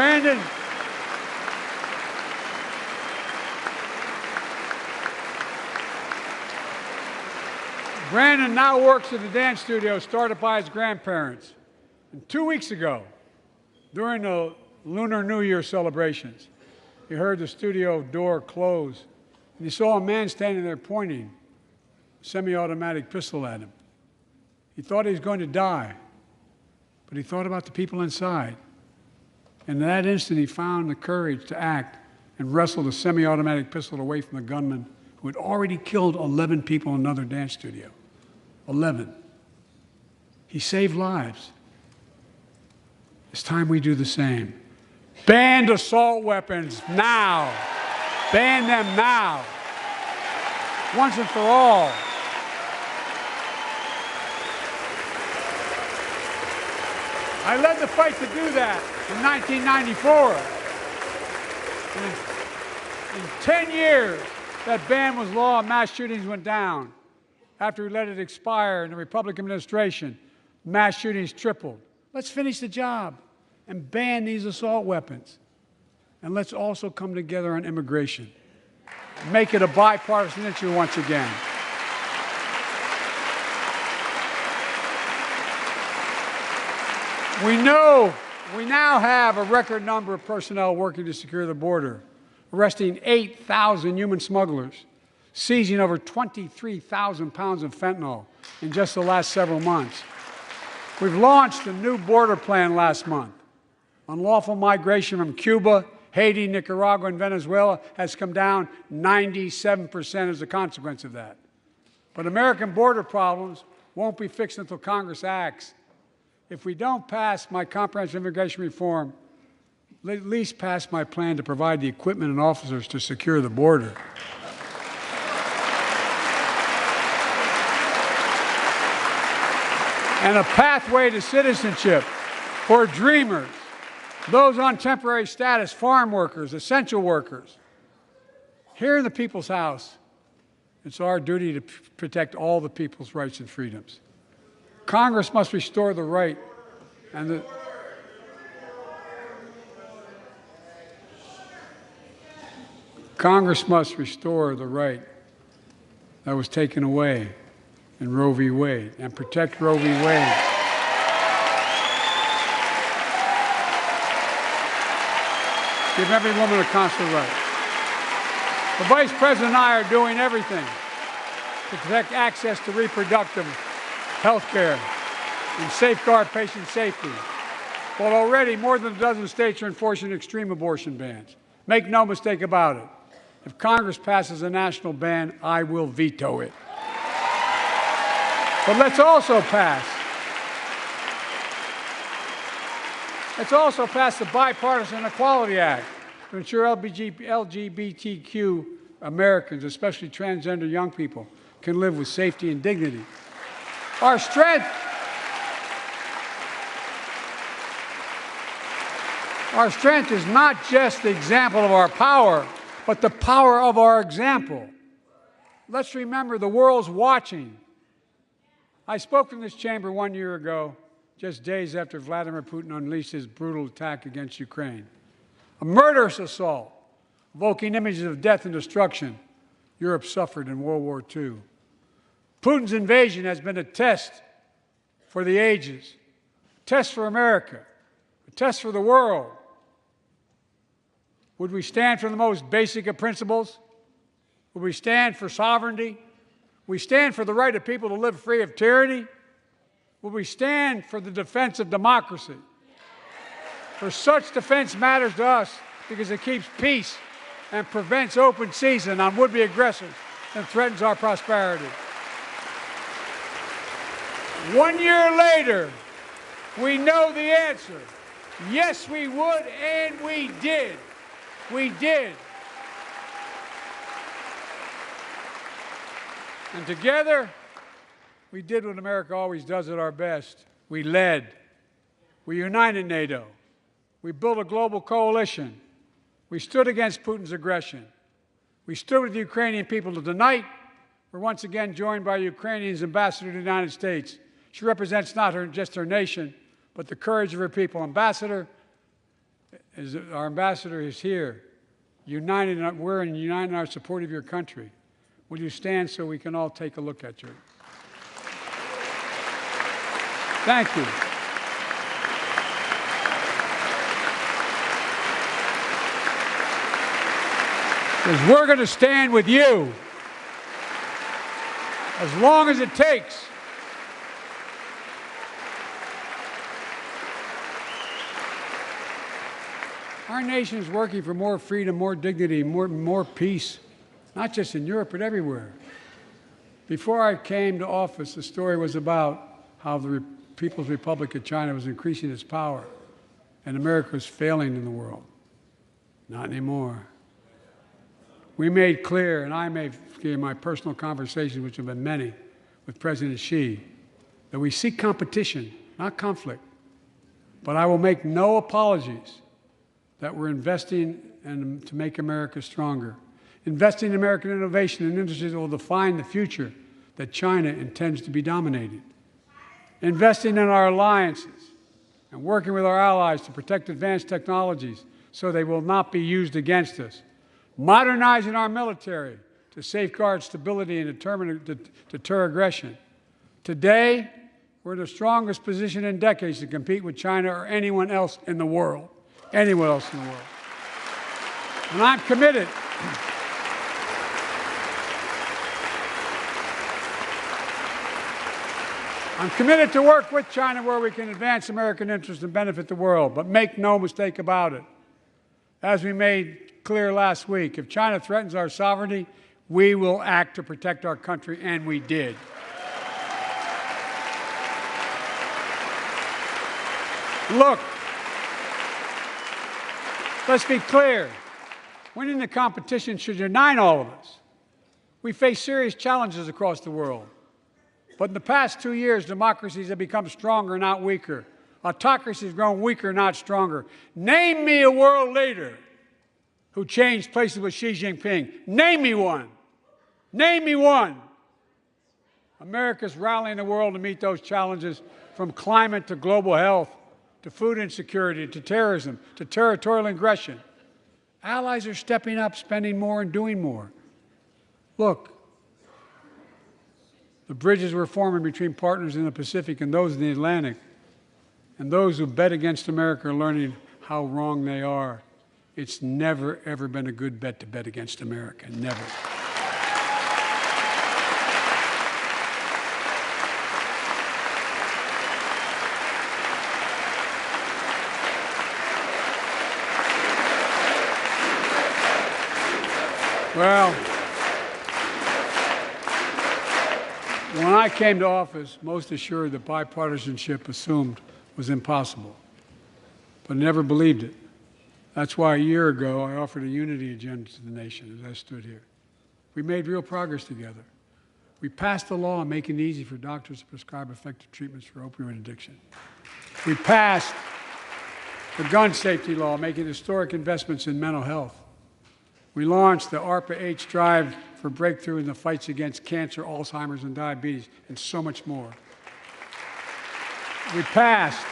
Brandon now works at a dance studio started by his grandparents. And 2 weeks ago, during the Lunar New Year celebrations, he heard the studio door close, and he saw a man standing there pointing a semi-automatic pistol at him. He thought he was going to die, but he thought about the people inside. And in that instant, he found the courage to act and wrestle the semi-automatic pistol away from the gunman who had already killed 11 people in another dance studio. 11. He saved lives. It's time we do the same. Ban assault weapons now. Ban them now. Once and for all. I led the fight to do that in 1994. In 10 years, that ban was law and mass shootings went down. After we let it expire in the Republican administration, mass shootings tripled. Let's finish the job and ban these assault weapons. And let's also come together on immigration. Make it a bipartisan issue once again. We know we now have a record number of personnel working to secure the border, arresting 8,000 human smugglers, seizing over 23,000 pounds of fentanyl in just the last several months. We've launched a new border plan last month. Unlawful migration from Cuba, Haiti, Nicaragua, and Venezuela has come down 97% as a consequence of that. But American border problems won't be fixed until Congress acts. If we don't pass my comprehensive immigration reform, at least pass my plan to provide the equipment and officers to secure the border. And a pathway to citizenship for dreamers, those on temporary status, farm workers, essential workers. Here in the People's House, it's our duty to protect all the people's rights and freedoms. Congress must restore the right and the Congress must restore the right that was taken away in Roe v. Wade and protect Roe v. Wade. Give every woman a constitutional right. The Vice President and I are doing everything to protect access to reproductive health care and safeguard patient safety. While already more than a dozen states are enforcing extreme abortion bans. Make no mistake about it. If Congress passes a national ban, I will veto it. But let's also pass the Bipartisan Equality Act to ensure LGBTQ Americans, especially transgender young people, can live with safety and dignity. Our strength is not just the example of our power, but the power of our example. Let's remember the world's watching. I spoke from this chamber 1 year ago, just days after Vladimir Putin unleashed his brutal attack against Ukraine. A murderous assault, evoking images of death and destruction Europe suffered in World War II. Putin's invasion has been a test for the ages, a test for America, a test for the world. Would we stand for the most basic of principles? Would we stand for sovereignty? Would we stand for the right of people to live free of tyranny? Would we stand for the defense of democracy? For such defense matters to us because it keeps peace and prevents open season on would-be aggressors and threatens our prosperity. 1 year later, we know the answer. Yes, we would, and we did. We did. And together, we did what America always does at our best. We led. We united NATO. We built a global coalition. We stood against Putin's aggression. We stood with the Ukrainian people. Tonight, we're once again joined by Ukrainian's ambassador to the United States. She represents not just her nation, but the courage of her people. Our ambassador is here, united. We're united in our support of your country. Will you stand so we can all take a look at you? Thank you. Because we're going to stand with you as long as it takes. Our nation is working for more freedom, more dignity, more peace, not just in Europe, but everywhere. Before I came to office, the story was about how the People's Republic of China was increasing its power and America was failing in the world. Not anymore. We made clear, and I made clear in my personal conversations, which have been many, with President Xi, that we seek competition, not conflict. But I will make no apologies that we're investing to make America stronger. Investing in American innovation and industries that will define the future that China intends to be dominating. Investing in our alliances and working with our allies to protect advanced technologies so they will not be used against us. Modernizing our military to safeguard stability and deter aggression. Today, we're in the strongest position in decades to compete with China or anyone else in the world. Anyone else in the world. And I'm committed. I'm committed to work with China where we can advance American interests and benefit the world. But make no mistake about it. As we made clear last week, if China threatens our sovereignty, we will act to protect our country, and we did. Look, let's be clear. Winning the competition should unite all of us. We face serious challenges across the world. But in the past 2 years, democracies have become stronger, not weaker. Autocracies have grown weaker, not stronger. Name me a world leader who changed places with Xi Jinping. Name me one. Name me one. America's rallying the world to meet those challenges, from climate to global health, to food insecurity, to terrorism, to territorial aggression. Allies are stepping up, spending more, and doing more. Look, the bridges we're forming between partners in the Pacific and those in the Atlantic, and those who bet against America are learning how wrong they are. It's never, ever been a good bet to bet against America. Never. Well, when I came to office, most assured that bipartisanship assumed was impossible, but I never believed it. That's why a year ago I offered a unity agenda to the nation as I stood here. We made real progress together. We passed a law making it easy for doctors to prescribe effective treatments for opioid addiction. We passed the gun safety law, making historic investments in mental health. We launched the ARPA-H drive for breakthrough in the fights against cancer, Alzheimer's, and diabetes, and so much more. We passed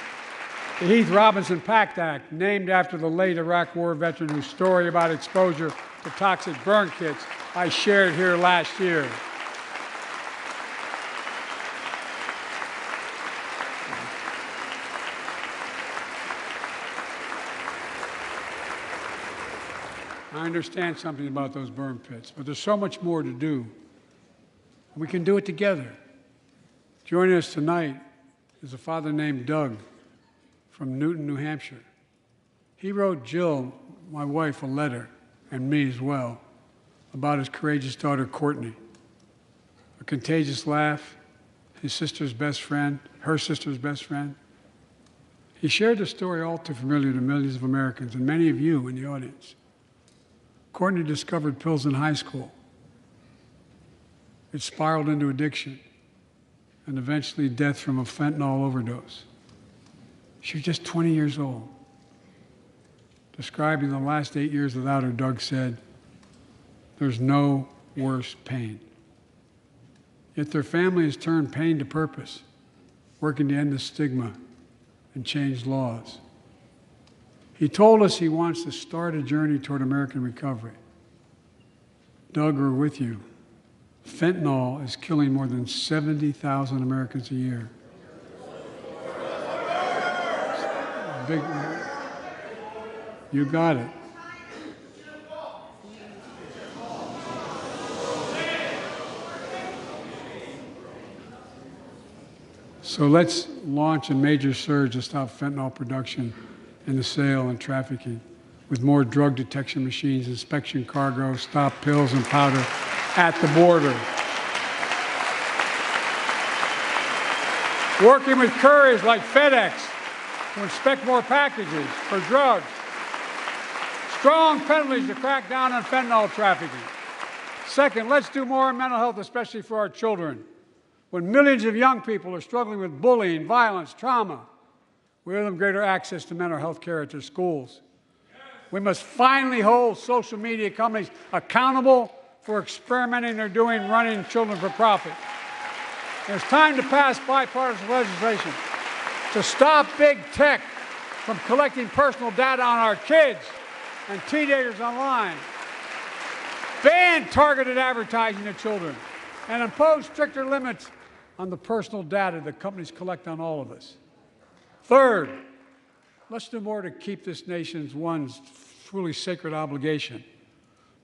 the Heath Robinson PACT Act, named after the late Iraq War veteran whose story about exposure to toxic burn kits I shared here last year. I understand something about those burn pits, but there's so much more to do. We can do it together. Joining us tonight is a father named Doug from Newton, New Hampshire. He wrote Jill, my wife, a letter, and me as well, about his courageous daughter, Courtney. A contagious laugh, his sister's best friend, her sister's best friend. He shared a story all too familiar to millions of Americans and many of you in the audience. Courtney discovered pills in high school. It spiraled into addiction and eventually death from a fentanyl overdose. She was just 20 years old. Describing the last 8 years without her, Doug said, "There's no worse pain." Yet their family has turned pain to purpose, working to end the stigma and change laws. He told us he wants to start a journey toward American recovery. Doug, we're with you. Fentanyl is killing more than 70,000 Americans a year. Big, you got it. So let's launch a major surge to stop fentanyl production and the sale and trafficking, with more drug detection machines, inspection cargo, stop pills and powder at the border. Working with couriers like FedEx to inspect more packages for drugs. Strong penalties to crack down on fentanyl trafficking. Second, let's do more in mental health, especially for our children. When millions of young people are struggling with bullying, violence, trauma, we owe them greater access to mental health care at their schools. We must finally hold social media companies accountable for experimenting they're doing running children for profit. It's time to pass bipartisan legislation to stop big tech from collecting personal data on our kids and teenagers online. Ban targeted advertising to children and impose stricter limits on the personal data that companies collect on all of us. Third, let's do more to keep this nation's one truly sacred obligation,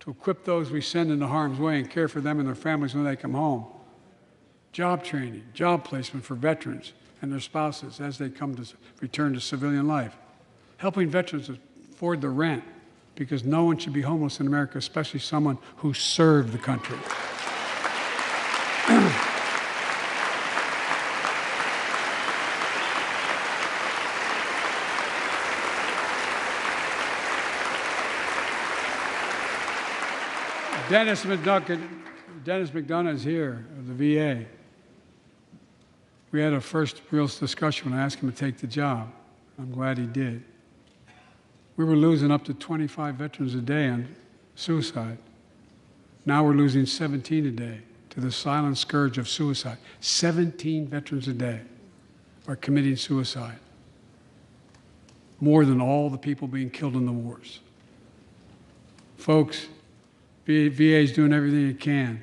to equip those we send into harm's way and care for them and their families when they come home. Job training, job placement for veterans and their spouses as they come to return to civilian life. Helping veterans afford the rent, because no one should be homeless in America, especially someone who served the country. Dennis McDonough is here of the VA. We had a first real discussion when I asked him to take the job. I'm glad he did. We were losing up to 25 veterans a day on suicide. Now we're losing 17 a day to the silent scourge of suicide. 17 veterans a day are committing suicide. More than all the people being killed in the wars. Folks, VA is doing everything it can,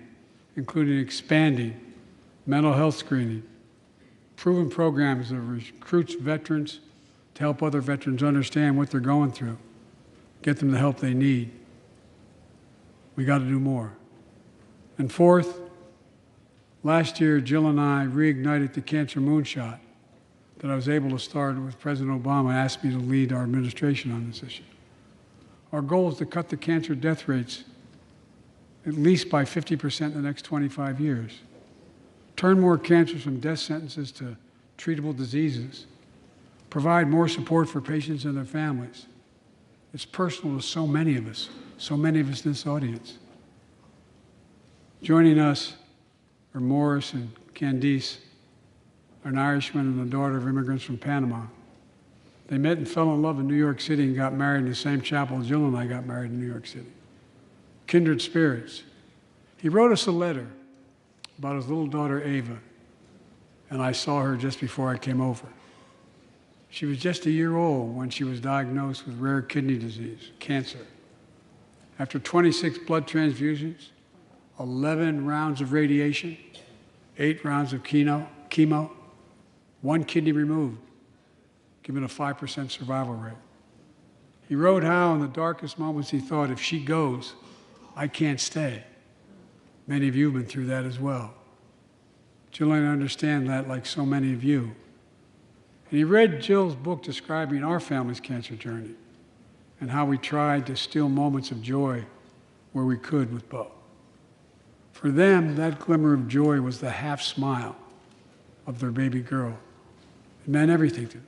including expanding mental health screening, proven programs that recruits veterans to help other veterans understand what they're going through, get them the help they need. We got to do more. And fourth, last year, Jill and I reignited the cancer moonshot that I was able to start with President Obama asked me to lead our administration on this issue. Our goal is to cut the cancer death rates at least by 50% in the next 25 years. Turn more cancers from death sentences to treatable diseases. Provide more support for patients and their families. It's personal to so many of us in this audience. Joining us are Morris and Candice, an Irishman and the daughter of immigrants from Panama. They met and fell in love in New York City and got married in the same chapel Jill and I got married in New York City. Kindred spirits. He wrote us a letter about his little daughter, Ava, and I saw her just before I came over. She was just a year old when she was diagnosed with rare kidney disease, cancer. After 26 blood transfusions, 11 rounds of radiation, 8 rounds of chemo, 1 kidney removed, giving a 5% survival rate. He wrote how in the darkest moments he thought, if she goes, I can't stay. Many of you have been through that as well. Jill and I understand that like so many of you. And he read Jill's book describing our family's cancer journey and how we tried to steal moments of joy where we could with Bo. For them, that glimmer of joy was the half smile of their baby girl. It meant everything to them.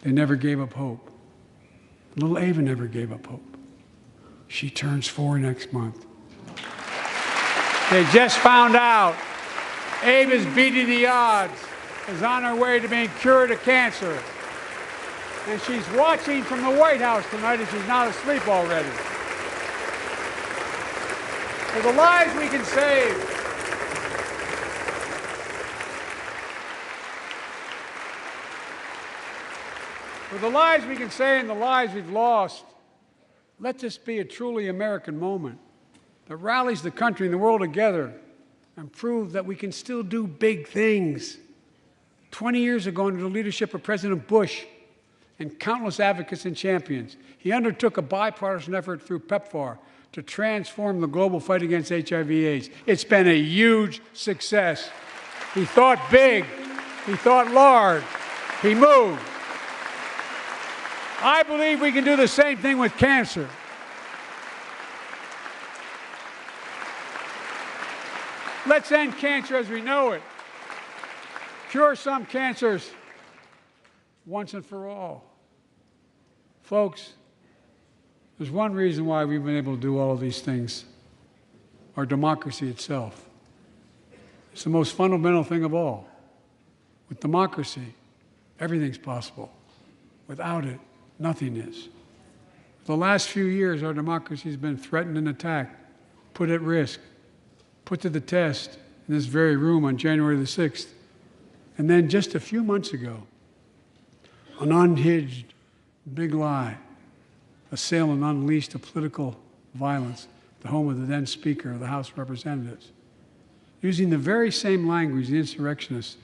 They never gave up hope. Little Ava never gave up hope. She turns 4 next month. They just found out Ava's beating the odds, is on her way to being cured of cancer. And she's watching from the White House tonight and she's not asleep already. For the lives we can save. For the lives we can save and the lives we've lost, let this be a truly American moment that rallies the country and the world together and proves that we can still do big things. 20 years ago, under the leadership of President Bush and countless advocates and champions, he undertook a bipartisan effort through PEPFAR to transform the global fight against HIV/AIDS. It's been a huge success. He thought big. He thought large. He moved. I believe we can do the same thing with cancer. Let's end cancer as we know it. Cure some cancers once and for all. Folks, there's one reason why we've been able to do all of these things. Our democracy itself. It's the most fundamental thing of all. With democracy, everything's possible. Without it, nothing is. For the last few years, our democracy has been threatened and attacked, put at risk, put to the test in this very room on January the 6th. And then just a few months ago, an unhinged big lie assailed and unleashed a political violence at the home of the then Speaker of the House of Representatives, using the very same language the insurrectionists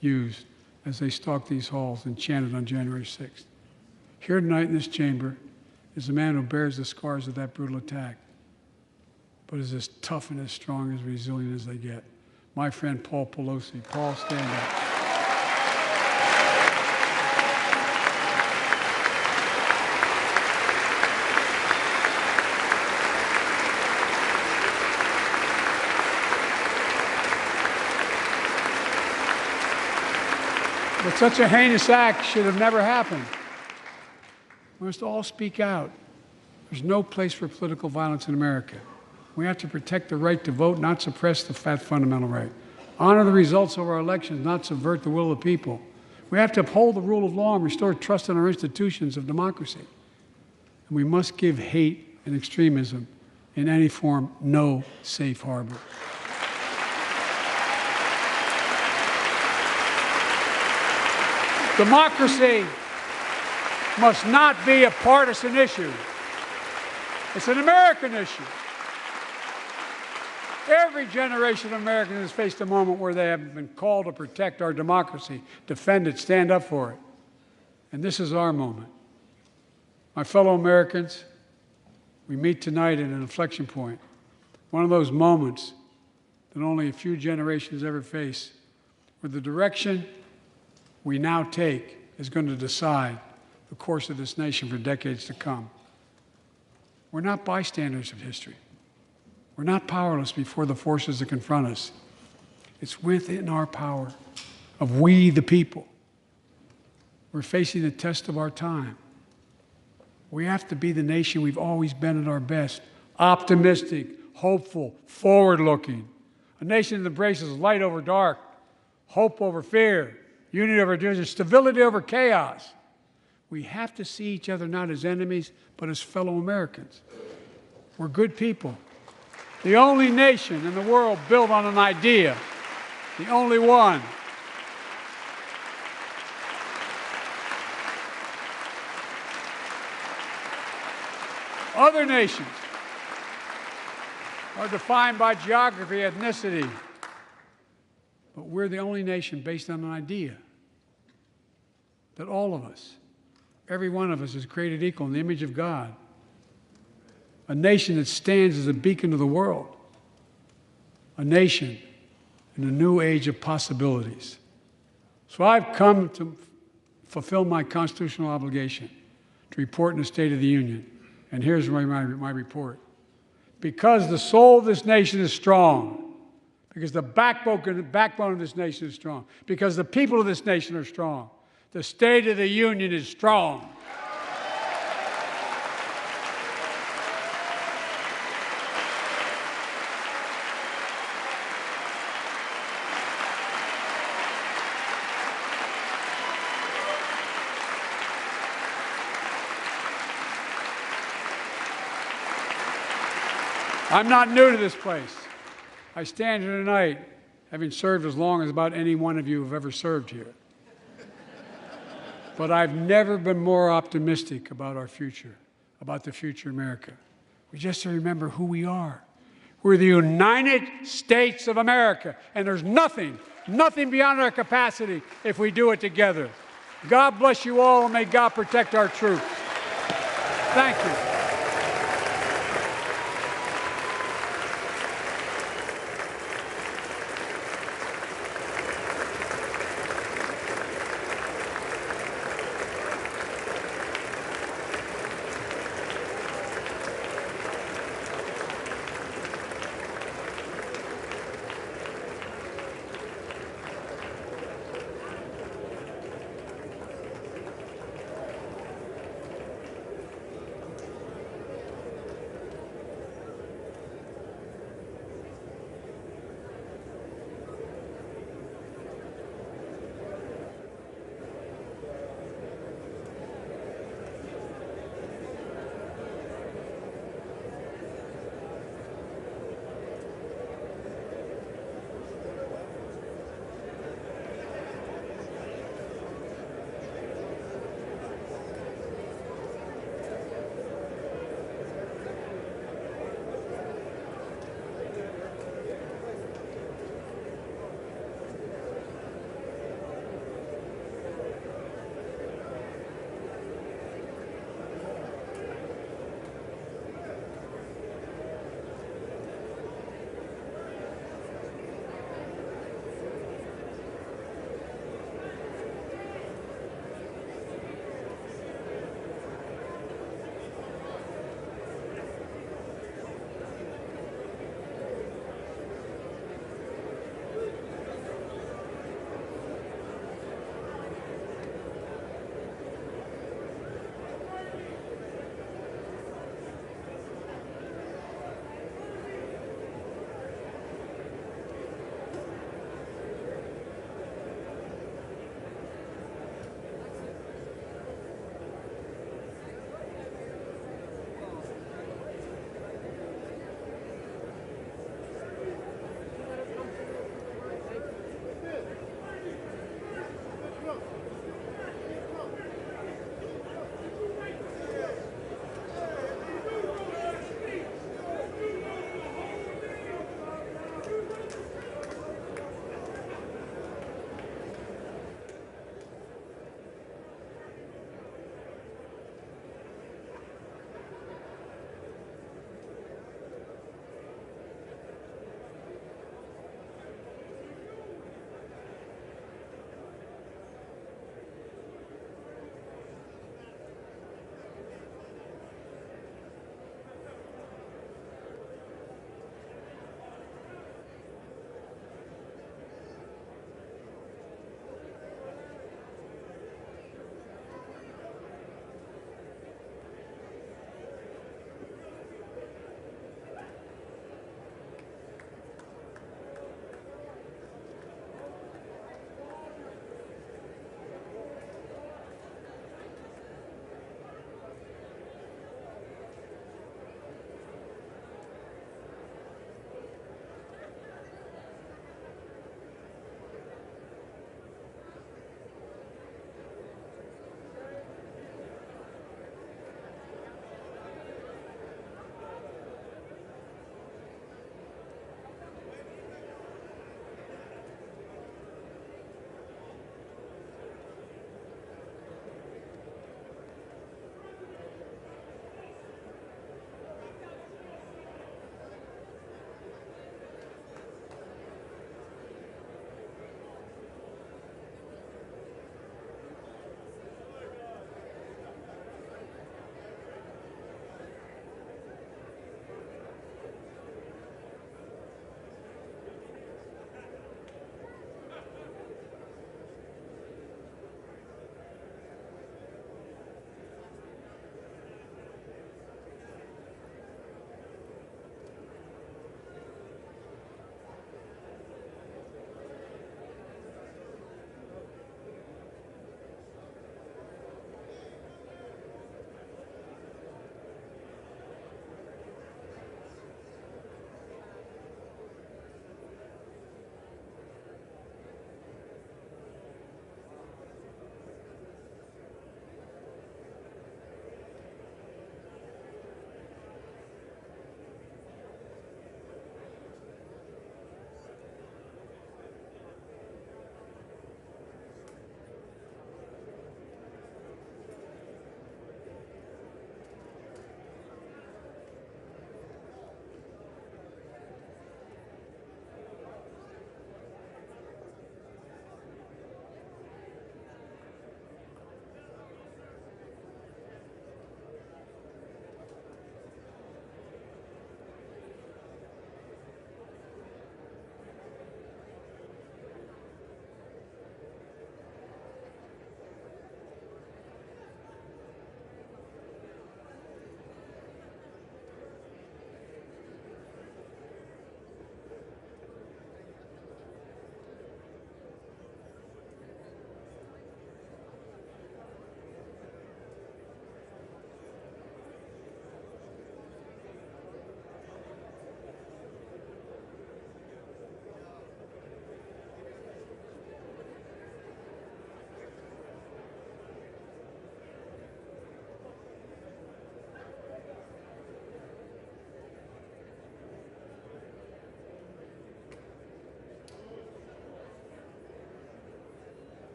used as they stalked these halls and chanted on January 6th. Here tonight in this chamber is a man who bears the scars of that brutal attack, but is as tough and as strong and as resilient as they get. My friend Paul Pelosi. Paul, stand up. But such a heinous act should have never happened. We must all speak out. There's no place for political violence in America. We have to protect the right to vote, not suppress the fundamental right. Honor the results of our elections, not subvert the will of the people. We have to uphold the rule of law and restore trust in our institutions of democracy. And we must give hate and extremism in any form no safe harbor. Democracy must not be a partisan issue. It's an American issue. Every generation of Americans has faced a moment where they have been called to protect our democracy, defend it, stand up for it. And this is our moment. My fellow Americans, we meet tonight at an inflection point, one of those moments that only a few generations ever face, where the direction we now take is going to decide the course of this nation for decades to come. We're not bystanders of history. We're not powerless before the forces that confront us. It's within our power of we, the people. We're facing the test of our time. We have to be the nation we've always been at our best, optimistic, hopeful, forward-looking, a nation that embraces light over dark, hope over fear, unity over division, stability over chaos. We have to see each other not as enemies, but as fellow Americans. We're good people. The only nation in the world built on an idea, the only one. Other nations are defined by geography, ethnicity, but we're the only nation based on an idea that all of us, every one of us, is created equal in the image of God. A nation that stands as a beacon of the world. A nation in a new age of possibilities. So I've come to fulfill my constitutional obligation to report in the State of the Union. And here's my report. Because the soul of this nation is strong, because the backbone of this nation is strong, because the people of this nation are strong, the State of the Union is strong. I'm not new to this place. I stand here tonight having served as long as about any one of you have ever served here. But I've never been more optimistic about our future, about the future of America. We just have to remember who we are. We're the United States of America, and there's nothing beyond our capacity if we do it together. God bless you all, and may God protect our troops. Thank you.